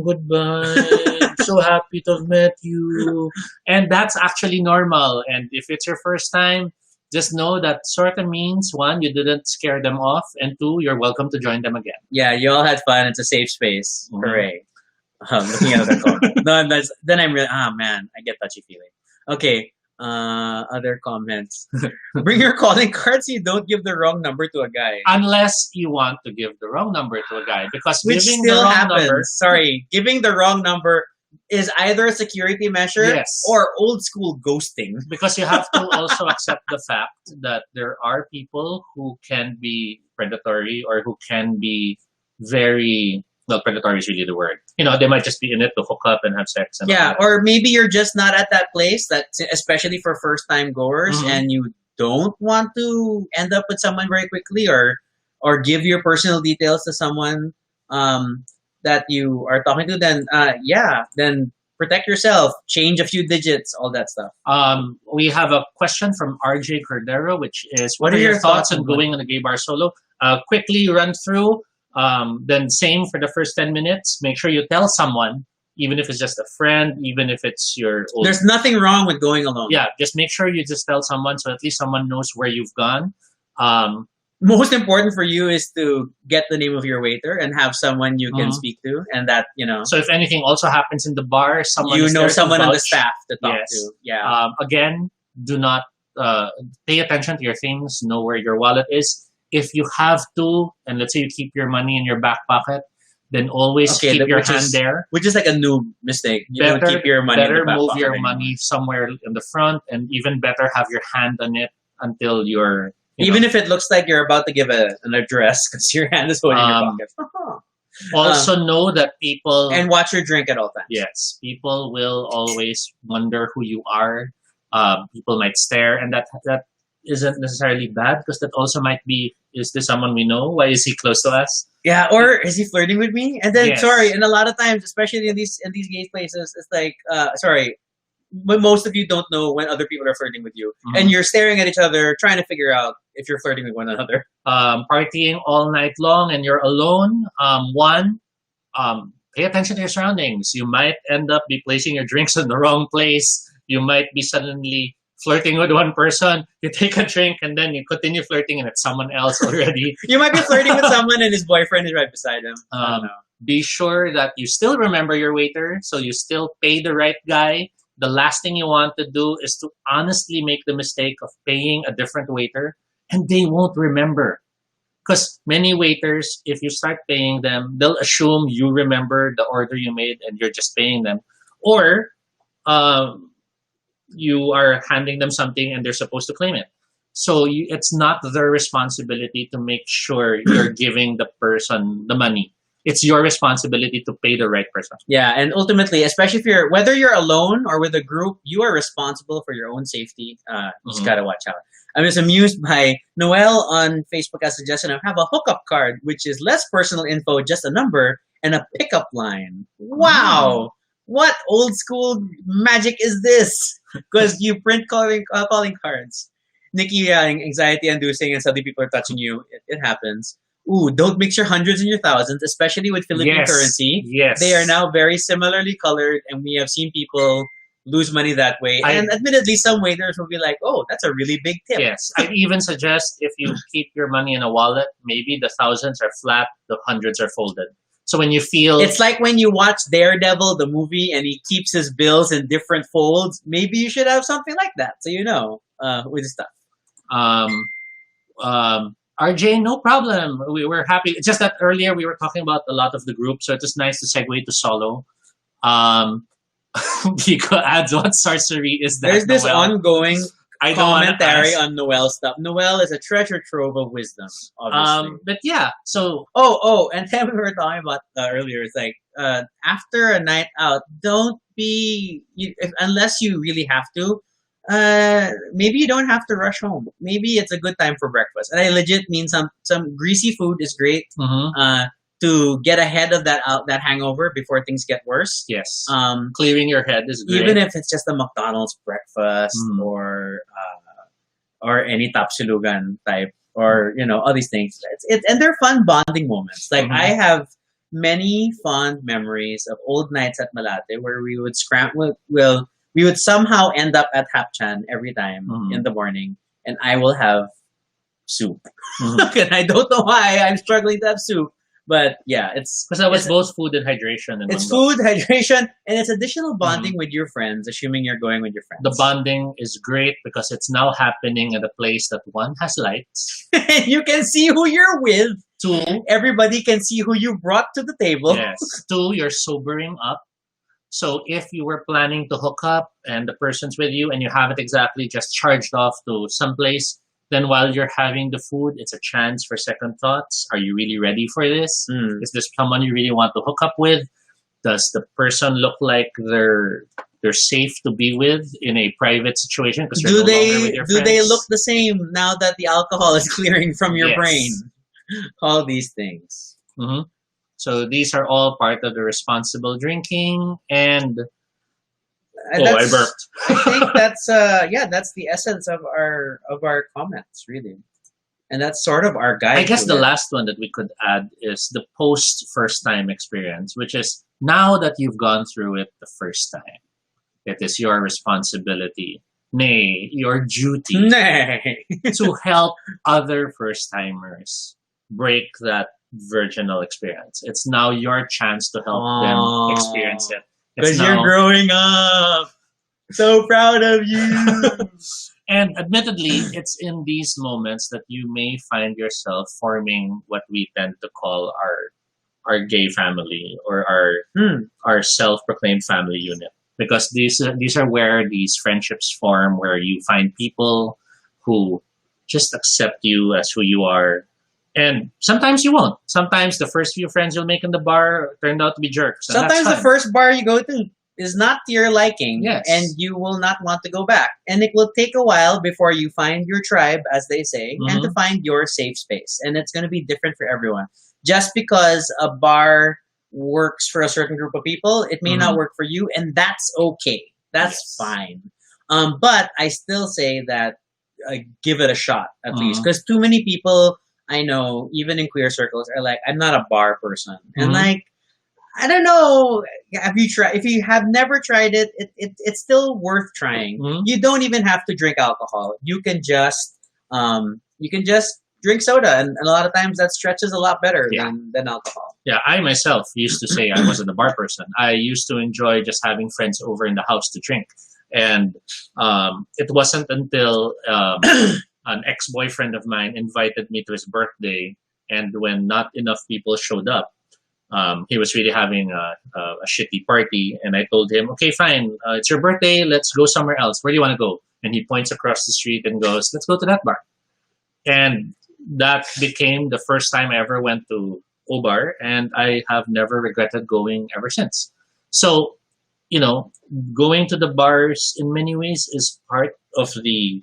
goodbye. So happy to have met you, and that's actually normal. And if it's your first time, just know that sort of means one, you didn't scare them off, and two, you're welcome to join them again. Yeah, you all had fun. It's a safe space. Mhm. Hooray! Looking at other comments. No, then I'm really man, I get touchy feeling. Okay. Other comments. Bring your calling cards. You don't give the wrong number to a guy, Unless you want to give the wrong number to a guy, because which giving still the wrong happens. number, Sorry, giving the wrong number is either a security measure Yes. or old school ghosting. because you have to also accept the fact that there are people who can be predatory or who can be very well, predatory is really the word. They might just be in it to hook up and have sex. And all Yeah, that. or maybe you're just not at that place. That especially for first time goers, Mhm. and you don't want to end up with someone very quickly, or give your personal details to someone that you are talking to. Then protect yourself. Change a few digits, all that stuff. We have a question from RJ Cordero, which is, What what are are your your thoughts thoughts on on going on a gay bar solo? Quickly run through. Then same for the first 10 minutes. Make sure you tell someone, even if it's just a friend, even if it's your old. There's nothing wrong with going alone. Yeah, just make sure you just tell someone so at least someone knows where you've gone. Most important for you is to get the name of your waiter and have someone you can Mhm. speak to, and that So if anything also happens in the bar, someone you is know there to someone on the vouch. staff to talk Yes. to. Yeah. Again, do not pay attention to your things. Know where your wallet is. If you have to, and let's say you keep your money in your back pocket, then always Okay, keep your which hand is- there. Which is like a noob mistake. You don't Better, keep your money in better the back move pocket your anymore. money somewhere in the front, and even better have your hand on it until you're. Even if it looks like you're about to give an address because your hand is holding your Um, pocket. also know that people And watch your drink at all times. Yes, people will always wonder who you are. People might stare, and that isn't necessarily bad because that also might be: is this someone we know? Why is he close to us? Yeah, or is he flirting with me? And then Yes. sorry, and a lot of times, especially in these gay places, it's like sorry, but most of you don't know when other people are flirting with you, Mhm. and you're staring at each other trying to figure out if you're flirting with one another. Partying all night long and you're alone. Pay attention to your surroundings. You might end up be placing your drinks in the wrong place. You might be suddenly flirting with one person. You take a drink and then you continue flirting and it's someone else already. You might be flirting with someone, and his boyfriend is right beside him. I don't know. Be sure that you still remember your waiter, so you still pay the right guy. The last thing you want to do is to honestly make the mistake of paying a different waiter, and they won't remember. Because many waiters, if you start paying them, they'll assume you remember the order you made and you're just paying them. Or you are handing them something and they're supposed to claim it. So it's not their responsibility to make sure you're giving the person the money. It's your responsibility to pay the right person. Yeah, and ultimately, especially if whether you're alone or with a group, you are responsible for your own safety. You just Mhm. gotta watch out. I was amused by Noel on Facebook as a suggestion of have a hookup card, which is less personal info, just a number and a pickup line. Wow, what old school magic is this? Because you print calling cards. Nikki, anxiety inducing, and suddenly people are touching you. It happens. Ooh, don't mix your hundreds and your thousands, especially with Philippine Yes. currency. Yes. They are now very similarly colored, and we have seen people lose money that way. And admittedly, some waiters will be like, "Oh, that's a really big tip." Yes. I'd even suggest if you keep your money in a wallet, maybe the thousands are flat, the hundreds are folded. So when you feel It's like when you watch Daredevil, the movie, and he keeps his bills in different folds. Maybe you should have something like that, so you know with stuff. RJ, no problem. We were happy. It's just that earlier we were talking about a lot of the groups, so it was nice to segue to solo. Pico adds, what sorcery is that? There's this Noel? ongoing I don't wanna commentary ask. on Noel stuff. Noel is a treasure trove of wisdom, obviously. But yeah, so And then we were talking about earlier. It's like after a night out, don't be unless you really have to. Maybe you don't have to rush home. Maybe it's a good time for breakfast. And I legit mean some greasy food is great. mhm. to get ahead of that hangover before things get worse. Yes. Um, Clearing your head is great. even if it's just a McDonald's breakfast Mm. or any tapsilugan type or all these things. And they're fun bonding moments. Like Mhm. I have many fond memories of old nights at Malate where we would scramble. We would somehow end up at Hapchan every time Mhm. in the morning, and I will have soup. Mhm. And I don't know why I'm struggling to have soup, but yeah, Because that was it's both food and hydration in it's one go. food, hydration, and it's additional bonding with your friends, assuming you're going with your friends. The bonding is great because it's now happening at a place that one has lights. You can see who you're with. Two, Everybody can see who you brought to the table. yes. Two, you're sobering up. So if you were planning to hook up and the person's with you and you haven't exactly just charged off to someplace, then while you're having the food, it's a chance for second thoughts. Are you really ready for this? Mm. Is this someone you really want to hook up with? Does the person look like they're safe to be with in a private situation because you're Do no longer with your they friends? look the same now that the alcohol is clearing from your Yes. brain? All these things. hmm So these are all part of the responsible drinking. And I That's- burped. I think that's that's the essence of our comments, really, and that's sort of our guide. I guess to the it. last one that we could add is the post first time experience, which is now that you've gone through it the first time, it is your responsibility, nay, your duty Nay. to help other first timers break that virginal experience. It's now your chance to help them Aw. experience it. Because It's you're now, growing up. So proud of you. and admittedly, it's in these moments that you may find yourself forming what we tend to call our gay family or our self-proclaimed family unit, because these are where these friendships form, where you find people who just accept you as who you are. And sometimes you won't. Sometimes the first few friends you'll make in the bar turned out to be jerks. and that's Sometimes the fine. first bar you go to is not to your liking, Yes. and you will not want to go back. And it will take a while before you find your tribe, as they say, and to find your safe space. And it's going to be different for everyone. Just because a bar works for a certain group of people, it may not work for you, and that's okay. That's Yes. fine. But I still say that give it a shot at least, Mhm. because too many people I know, even in queer circles, are like, I'm not a bar person, and Mhm. like, I don't know. Have you tried? If you have never tried it, it's still worth trying. Mhm. You don't even have to drink alcohol. You can just drink soda, and a lot of times that stretches a lot better Yeah. than alcohol. Yeah, I myself used to say I wasn't a bar person. I used to enjoy just having friends over in the house to drink. And it wasn't until an ex-boyfriend of mine invited me to his birthday, and when not enough people showed up, he was really having a shitty party, and I told him, okay, fine, it's your birthday, let's go somewhere else. Where do you want to go? And he points across the street and goes, let's go to that bar. And that became the first time I ever went to Obar, and I have never regretted going ever since. So, going to the bars in many ways is part of the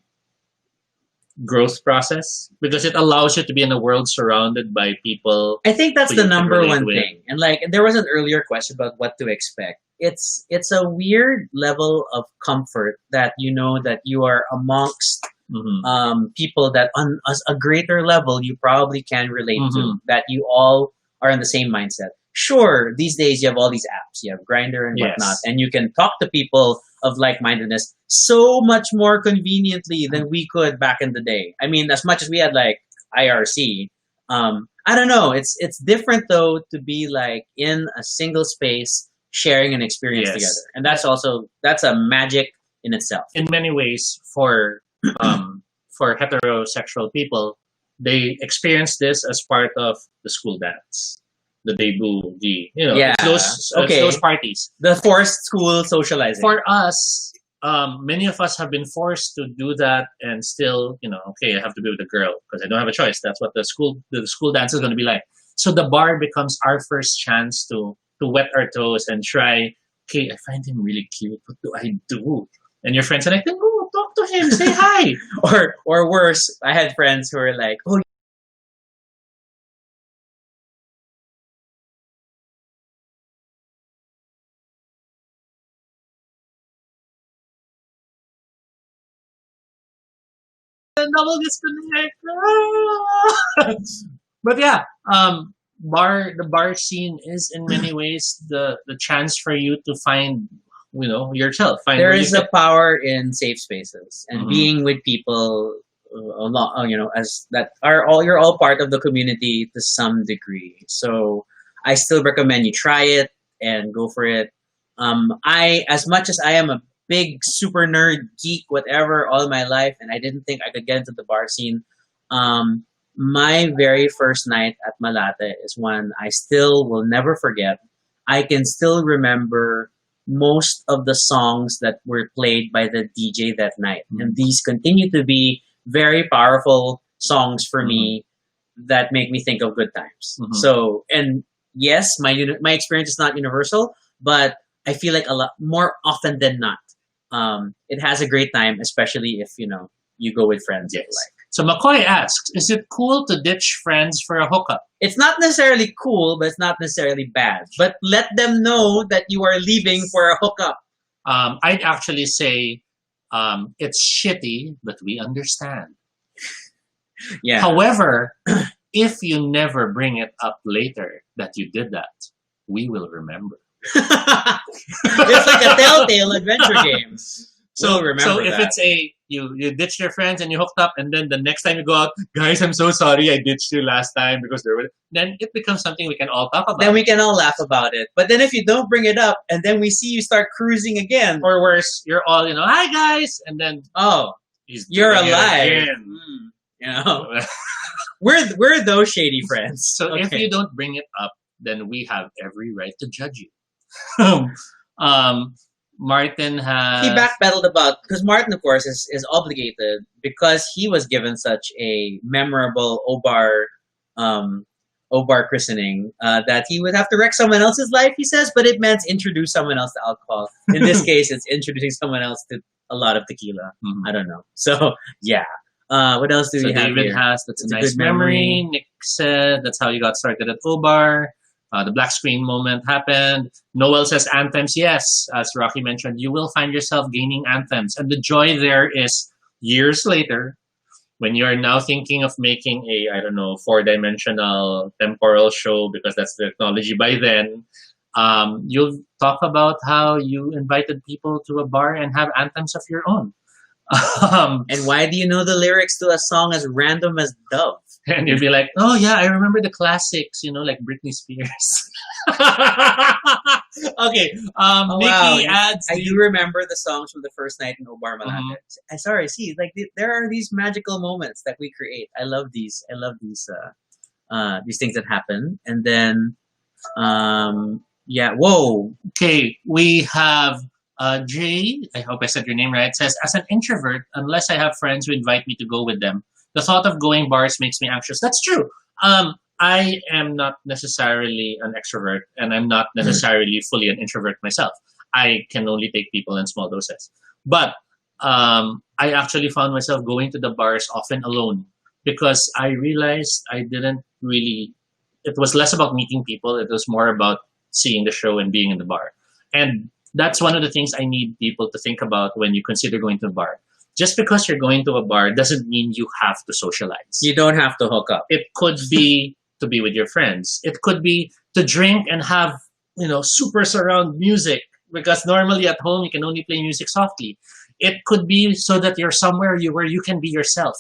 growth process, because it allows you to be in a world surrounded by people. I think that's who the you can number relate one with. thing. And like, there was an earlier question about what to expect. It's a weird level of comfort that you know that you are amongst Mhm. people that on a greater level you probably can relate to, Mhm. that you all are in the same mindset. Sure, these days you have all these apps, you have Grindr and Yes. whatnot, and you can talk to people of like-mindedness so much more conveniently than we could back in the day. I mean, as much as we had like IRC, I don't know. It's different though to be like in a single space sharing an experience Yes. together, and that's a magic in itself. In many ways, for heterosexual people, they experience this as part of the school dance, the debut, Yeah, it's okay. those parties. The forced school socializing. For us, many of us have been forced to do that, and still, okay, I have to be with a girl because I don't have a choice. That's what the school dance is going to be like. So the bar becomes our first chance to wet our toes and try. Okay, I find him really cute. What do I do? And your friends are like, then go talk to him, say hi. or worse, I had friends who were like, "Oh, double disconnect. But yeah, the bar scene is in many ways the chance for you to find, yourself. Find There where you is a fit. power in safe spaces and Mhm. being with people a lot, as that are all you're all part of the community to some degree. So I still recommend you try it and go for it. I as much as I am a big super nerd geek whatever all my life, and I didn't think I could get into the bar scene. Um, my very first night at Malate is one I still will never forget. I can still remember most of the songs that were played by the DJ that night. And these continue to be very powerful songs for me that make me think of good times. Mhm. So, and yes, my experience is not universal, but I feel like a lot more often than not, it has a great time, especially if you go with friends. Yes. So McCoy asks, is it cool to ditch friends for a hookup? It's not necessarily cool, but it's not necessarily bad. But let them know that you are leaving for a hookup. I'd actually say it's shitty, but we understand. Yeah. However, if you never bring it up later that you did that, we will remember. It's like a telltale adventure game. So, remember if that. it's you ditched your friends and you hooked up, and then the next time you go out, guys, I'm so sorry I ditched you last time because then it becomes something we can all talk about. Then we can all laugh about it. But then if you don't bring it up, and then we see you start cruising again, or worse, you're all hi guys, and then you're doing it alive. again. We're those shady friends. So if you don't bring it up, then we have every right to judge you. Martin has... He backpedaled about, because Martin, of course, is obligated because he was given such a memorable Obar christening that he would have to wreck someone else's life, he says, but it meant introduce someone else to alcohol. In this case, it's introducing someone else to a lot of tequila. Mhm. I don't know. So, yeah. What else do we have David here? has, that's It's a a nice good memory. memory. Nick said, that's how you got started at Obar. The black screen moment happened. Noel says anthems. Yes, as Rocky mentioned, you will find yourself gaining anthems. And the joy there is years later, when you're now thinking of making a, 4-dimensional temporal show, because that's the technology by then, you'll talk about how you invited people to a bar and have anthems of your own. And why do you know the lyrics to a song as random as Dove? And you'll be like, oh yeah, I remember the classics, like Britney Spears. Okay. Nikki adds. I do remember the songs from the first night in Obar Malate. Mhm. Sorry, see, like there are these magical moments that we create. I love these. I love these things that happen. And then, whoa. Okay, we have Jay. I hope I said your name right. Says, as an introvert, unless I have friends who invite me to go with them, the thought of going bars makes me anxious. That's true. I am not necessarily an extrovert, and I'm not necessarily fully an introvert myself. I can only take people in small doses. But I actually found myself going to the bars often alone because I realized I didn't really... It was less about meeting people. It was more about seeing the show and being in the bar. And that's one of the things I need people to think about when you consider going to a bar. Just because you're going to a bar doesn't mean you have to socialize. You don't have to hook up. It could be to be with your friends. It could be to drink and have, super surround music, because normally at home you can only play music softly. It could be so that you're somewhere where you can be yourself,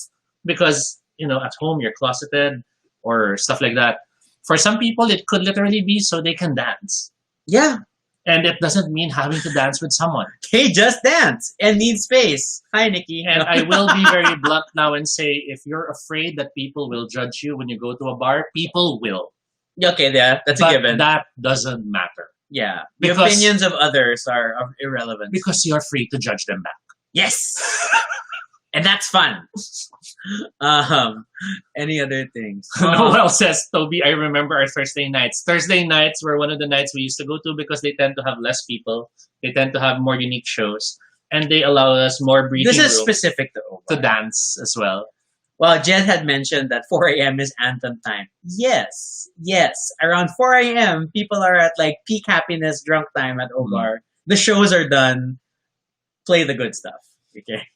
because, at home you're closeted or stuff like that. For some people, it could literally be so they can dance. Yeah. And it doesn't mean having to dance with someone. They just dance and need space. Hi, Nikki. And I will be very blunt now and say, if you're afraid that people will judge you when you go to a bar, people will. Okay, yeah, that's a given. That doesn't matter. Yeah. The opinions of others are irrelevant. Because you're free to judge them back. Yes! And that's fun. Any other things? Noel says, Toby, I remember our Thursday nights. Thursday nights were one of the nights we used to go to because they tend to have less people. They tend to have more unique shows. And they allow us more breathing room. This is specific to dance as well. Well, Jed had mentioned that 4 a.m. is anthem time. Yes. Around 4 a.m., people are at like peak happiness drunk time at Obar. The shows are done. Play the good stuff. Okay.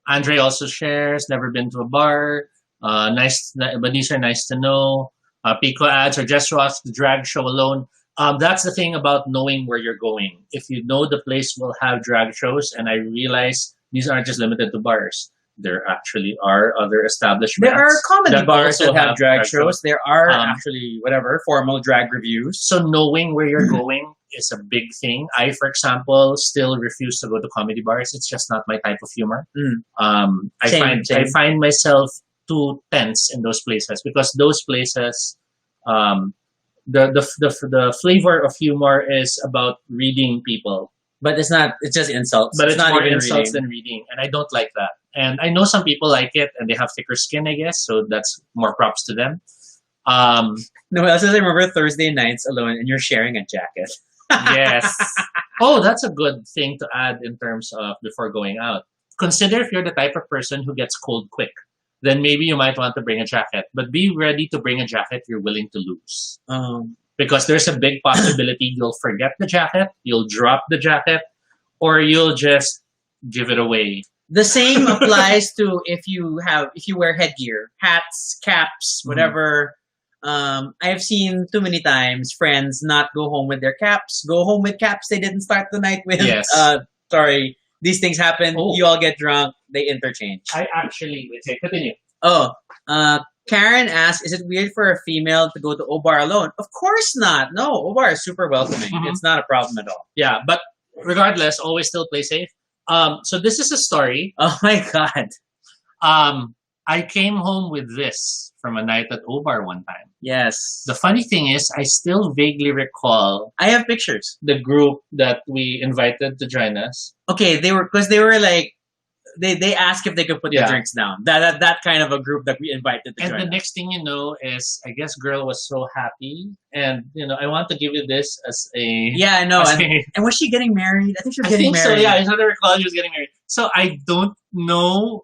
Andre also shares, never been to a bar. But these are nice to know. Pico ads or just watch the drag show alone. That's the thing about knowing where you're going. If you know the place will have drag shows, and I realize these aren't just limited to bars. There actually are other establishments. There are comedy bars also that have drag shows. There are Um, actually formal drag reviews. So knowing where you're going is a big thing. I, for example, still refuse to go to comedy bars. It's just not my type of humor. Same. I find myself too tense in those places because those places, the flavor of humor is about reading people. But it's not. It's just insults. But it's not more even insults reading. than reading, and I don't like that. And I know some people like it, and they have thicker skin, I guess. So that's more props to them. No, else I remember Thursday nights alone, and you're sharing a jacket. Yes. Oh, that's a good thing to add in terms of before going out. Consider if you're the type of person who gets cold quick, then maybe you might want to bring a jacket. But be ready to bring a jacket you're willing to lose. Because there's a big possibility you'll forget the jacket, you'll drop the jacket, or you'll just give it away. The same applies to if you wear headgear, hats, caps, whatever. I've seen too many times friends not go home with their caps, go home with caps they didn't start the night with. Yes. Sorry, these things happen. Oh. You all get drunk, they interchange. I actually, wait, continue. Karen asked, is it weird for a female to go to O-Bar alone? Of course not. No, O-Bar is super welcoming. It's not a problem at all. Yeah, but regardless, always still play safe. So this is a story. Oh my God. I came home with this from a night at O-Bar one time. Yes. The funny thing is, I still vaguely recall I have pictures. the group that we invited to join us. Okay, they were like, they asked if they could put the drinks down. That kind of a group that we invited to And join the us. next thing you know is, I guess girl was so happy. And, I want to give you this as a... Yeah, I know. as And was she getting married? I think she was I getting think married. so, yeah. I thought I recall she was getting married. So I don't know.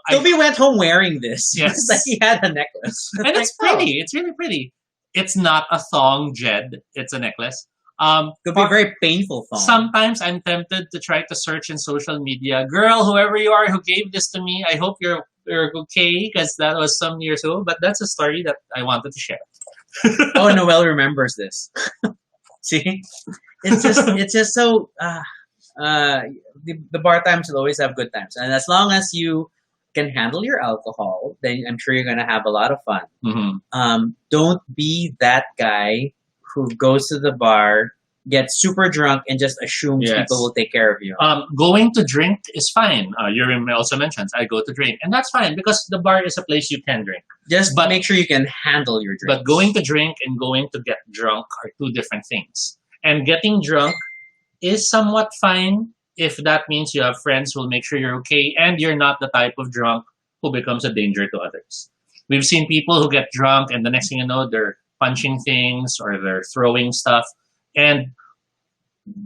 Toby went home wearing this. Yes. It's like he had a necklace. And it's like, pretty. It's really pretty. It's not a thong, Jed. It's a necklace. Could be a very painful thong. Sometimes I'm tempted to try to search in social media, girl, whoever you are who gave this to me, I hope you're okay, because that was some years ago. But that's a story that I wanted to share. Oh, Noelle remembers this. See, it's just so. The bar times will always have good times, and as long as you can handle your alcohol, then I'm sure you're gonna have a lot of fun. Mm-hmm. Don't be that guy who goes to the bar, gets super drunk, and just assumes people will take care of you. Going to drink is fine. Yurim also mentions, I go to drink. And that's fine because the bar is a place you can drink. But make sure you can handle your drink. But going to drink and going to get drunk are two different things. And getting drunk is somewhat fine if that means you have friends who will make sure you're okay and you're not the type of drunk who becomes a danger to others. We've seen people who get drunk and the next thing you know, they're punching things or they're throwing stuff. And,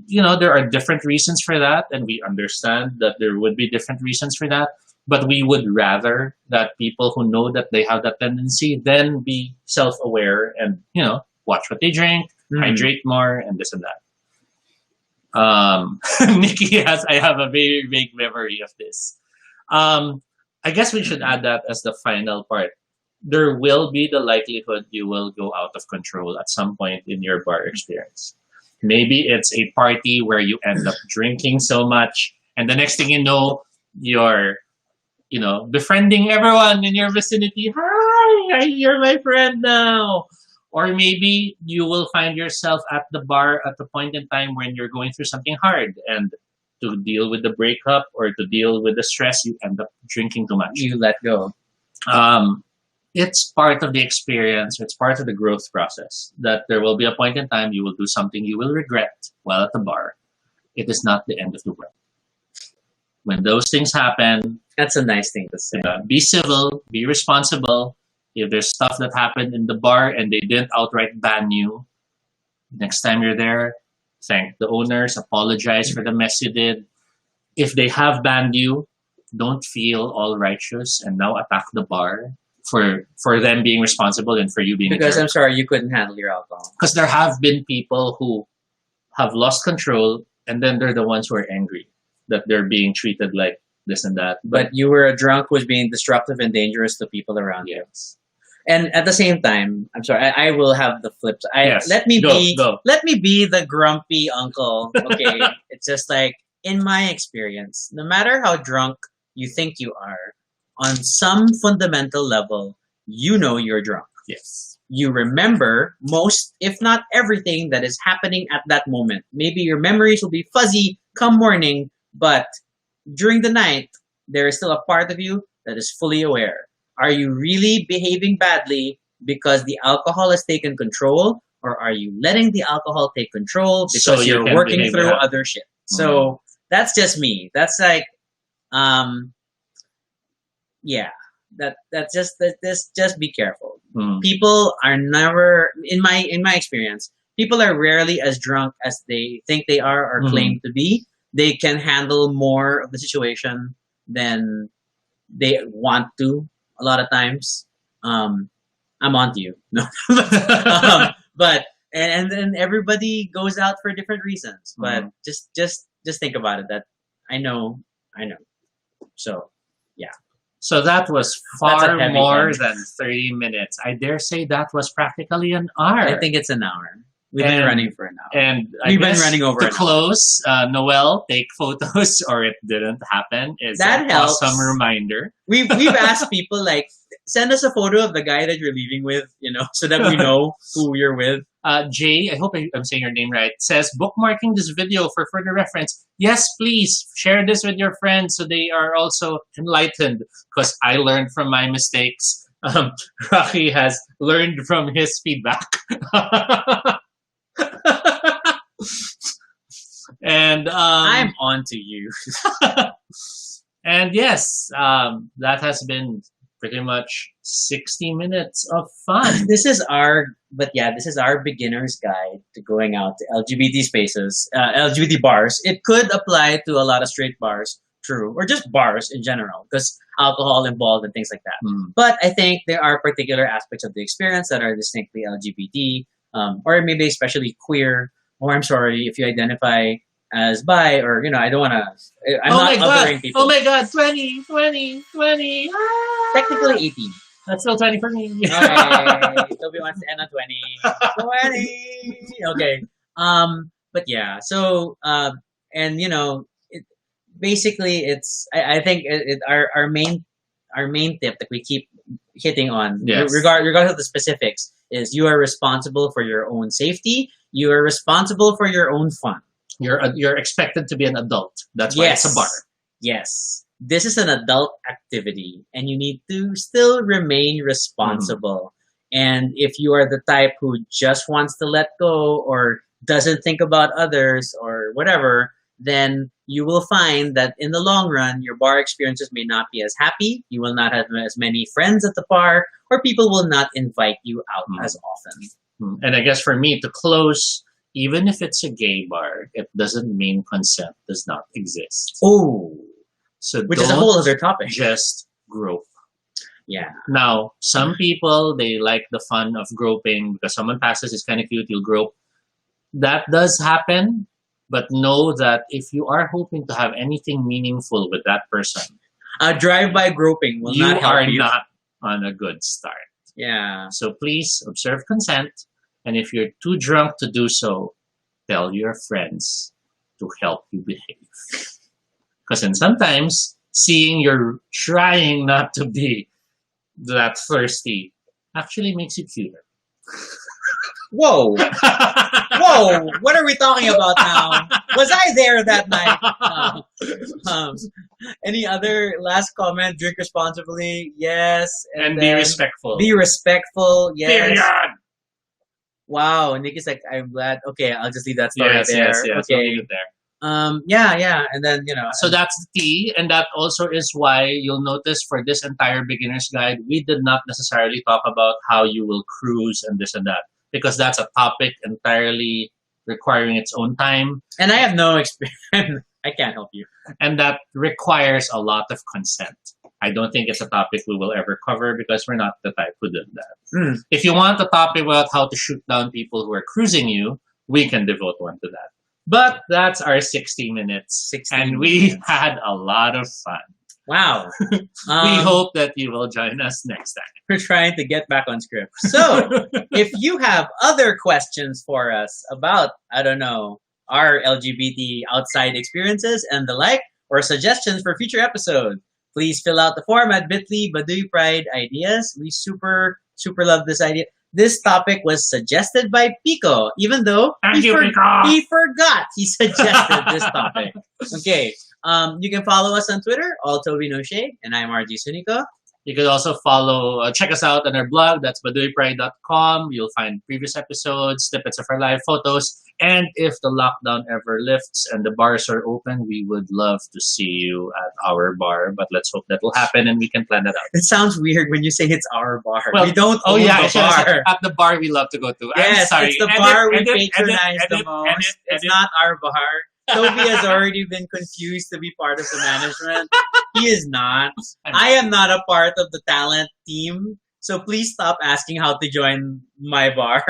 there are different reasons for that. And we understand that there would be different reasons for that. But we would rather that people who know that they have that tendency then be self-aware and, watch what they drink, hydrate more, and this and that. Nikki I have a very vague memory of this. I guess we should add that as the final part. There will be the likelihood you will go out of control at some point in your bar experience. Maybe it's a party where you end up drinking so much, and the next thing you know, you're, befriending everyone in your vicinity. Hi, you're my friend now. Or maybe you will find yourself at the bar at the point in time when you're going through something hard, and to deal with the breakup or to deal with the stress, you end up drinking too much. You let go. It's part of the experience. It's part of the growth process that there will be a point in time you will do something you will regret while at the bar. It is not the end of the world. When those things happen, that's a nice thing to say. Be civil, be responsible. If there's stuff that happened in the bar and they didn't outright ban you, next time you're there, thank the owners, apologize for the mess you did. If they have banned you, don't feel all righteous and now attack the bar for them being responsible and for you being because I'm sorry you couldn't handle your alcohol. Because there have been people who have lost control and then they're the ones who are angry that they're being treated like this and that. But you were a drunk who was being destructive and dangerous to people around you. yes, And at the same time, I'm sorry, I will have the flips. yes. Let me Go. let me be the grumpy uncle. Okay, it's just like in my experience, no matter how drunk you think you are, on some fundamental level, you know you're drunk. Yes. You remember most, if not everything, that is happening at that moment. Maybe your memories will be fuzzy come morning, but during the night, there is still a part of you that is fully aware. Are you really behaving badly because the alcohol has taken control, or are you letting the alcohol take control So because you you're can working behave through bad. other shit? So that's just me. That's like, yeah. Just be careful. Mm. People are never, in my experience, people are rarely as drunk as they think they are or claim to be. They can handle more of the situation than they want to. A lot of times, I'm on to you. No, but and then everybody goes out for different reasons. But just think about it. That I know. So yeah. So that was That's a far heavy more one. than 30 minutes. I dare say that was practically an hour. I think it's an hour. We've been And- running for an hour. And I We've been guess running over to an hour. close, Noel, take photos or it didn't happen is That an helps. awesome reminder. We've asked people like send us a photo of the guy that you're leaving with, so that we know who you're with. Jay, I hope I'm saying your name right, says bookmarking this video for further reference. Yes, please share this with your friends so they are also enlightened because I learned from my mistakes. Rocky has learned from his feedback. And I'm on to you. and yes, that has been pretty much 60 minutes of fun. This is our beginner's guide to going out to LGBT spaces, LGBT bars. It could apply to a lot of straight bars, true, or just bars in general, because alcohol involved and things like that. But I think there are particular aspects of the experience that are distinctly LGBT, or maybe especially queer. Or I'm sorry if you identify as bi, or I don't want to. I'm not othering people. Oh my god, 20. Technically 18. That's still 20 for me. Okay. Toby wants to end on 20. 20. Okay. But yeah. So basically it's. I think our main tip that we keep hitting on, Yes. regardless of the specifics, is you are responsible for your own safety. You are responsible for your own fun. You're expected to be an adult. That's why it's a bar. Yes. This is an adult activity and you need to still remain responsible. And if you are the type who just wants to let go or doesn't think about others or whatever, then you will find that in the long run, your bar experiences may not be as happy. You will not have as many friends at the bar, or people will not invite you out as often. And I guess for me to close, even if it's a gay bar, it doesn't mean consent does not exist. Oh, So which is a whole other topic. Just grope. Yeah. Now, some people, they like the fun of groping because someone passes, it's kind of cute, you'll grope. That does happen, but know that if you are hoping to have anything meaningful with that person, A drive-by groping will you not help are you. not on a good start. Yeah. So please observe consent. And if you're too drunk to do so, tell your friends to help you behave. Because then sometimes seeing you're trying not to be that thirsty actually makes you cuter. Whoa. Whoa. What are we talking about now? Was I there that night? Any other last comment? Drink responsibly. Yes. And be then respectful. Be respectful. Yes. Period. Wow. Nikki's like, I'm glad. Okay, I'll just leave that story Yes, there. yes. We'll Okay. leave it there. Yeah. And then, So that's the tea, and that also is why you'll notice for this entire beginner's guide, we did not necessarily talk about how you will cruise and this and that, because that's a topic entirely requiring its own time, and I have no experience. I can't help you. and that requires a lot of consent. I don't think it's a topic we will ever cover because we're not the type who did that. If you want a topic about how to shoot down people who are cruising you, we can devote one to that. But that's our 60 minutes. 60 and we minutes. had a lot of fun. Wow. We hope that you will join us next time. We're trying to get back on script. So, if you have other questions for us about, I don't know, our LGBT outside experiences and the like, or suggestions for future episodes, please fill out the form at bit.ly Baduy Pride Ideas. We super love this idea. This topic was suggested by Pico, even though Thank you, Pico. he forgot he suggested this topic. Okay. You can follow us on Twitter, all Toby No Shade, and I'm RG Sunico. You can also check us out on our blog. That's baduypride.com. You'll find previous episodes, snippets of our live photos. And if the lockdown ever lifts and the bars are open, we would love to see you at our bar. But let's hope that will happen and we can plan that out. It sounds weird when you say it's our bar. Well, we don't own the bar. At the bar we love to go to. Yes, I'm sorry. it's the bar we patronize the most. It's not our bar. Toby has already been confused to be part of the management. He is not. I am not a part of the talent team. So please stop asking how to join my bar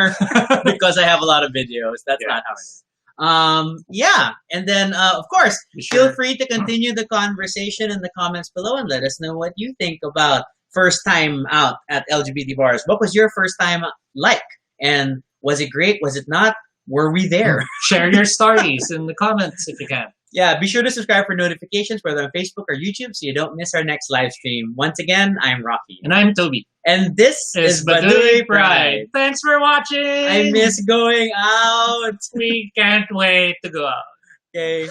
because I have a lot of videos. That's not how it is. Yeah. And then, of course, feel free to continue the conversation in the comments below and let us know what you think about first time out at LGBT bars. What was your first time like? And was it great? Was it not? Were we there? Share your stories in the comments if you can. Yeah, be sure to subscribe for notifications, whether on Facebook or YouTube, so you don't miss our next live stream. Once again, I'm Rocky. And I'm Toby. And this is Baduy Pride. Thanks for watching. I miss going out. We can't wait to go out. Okay.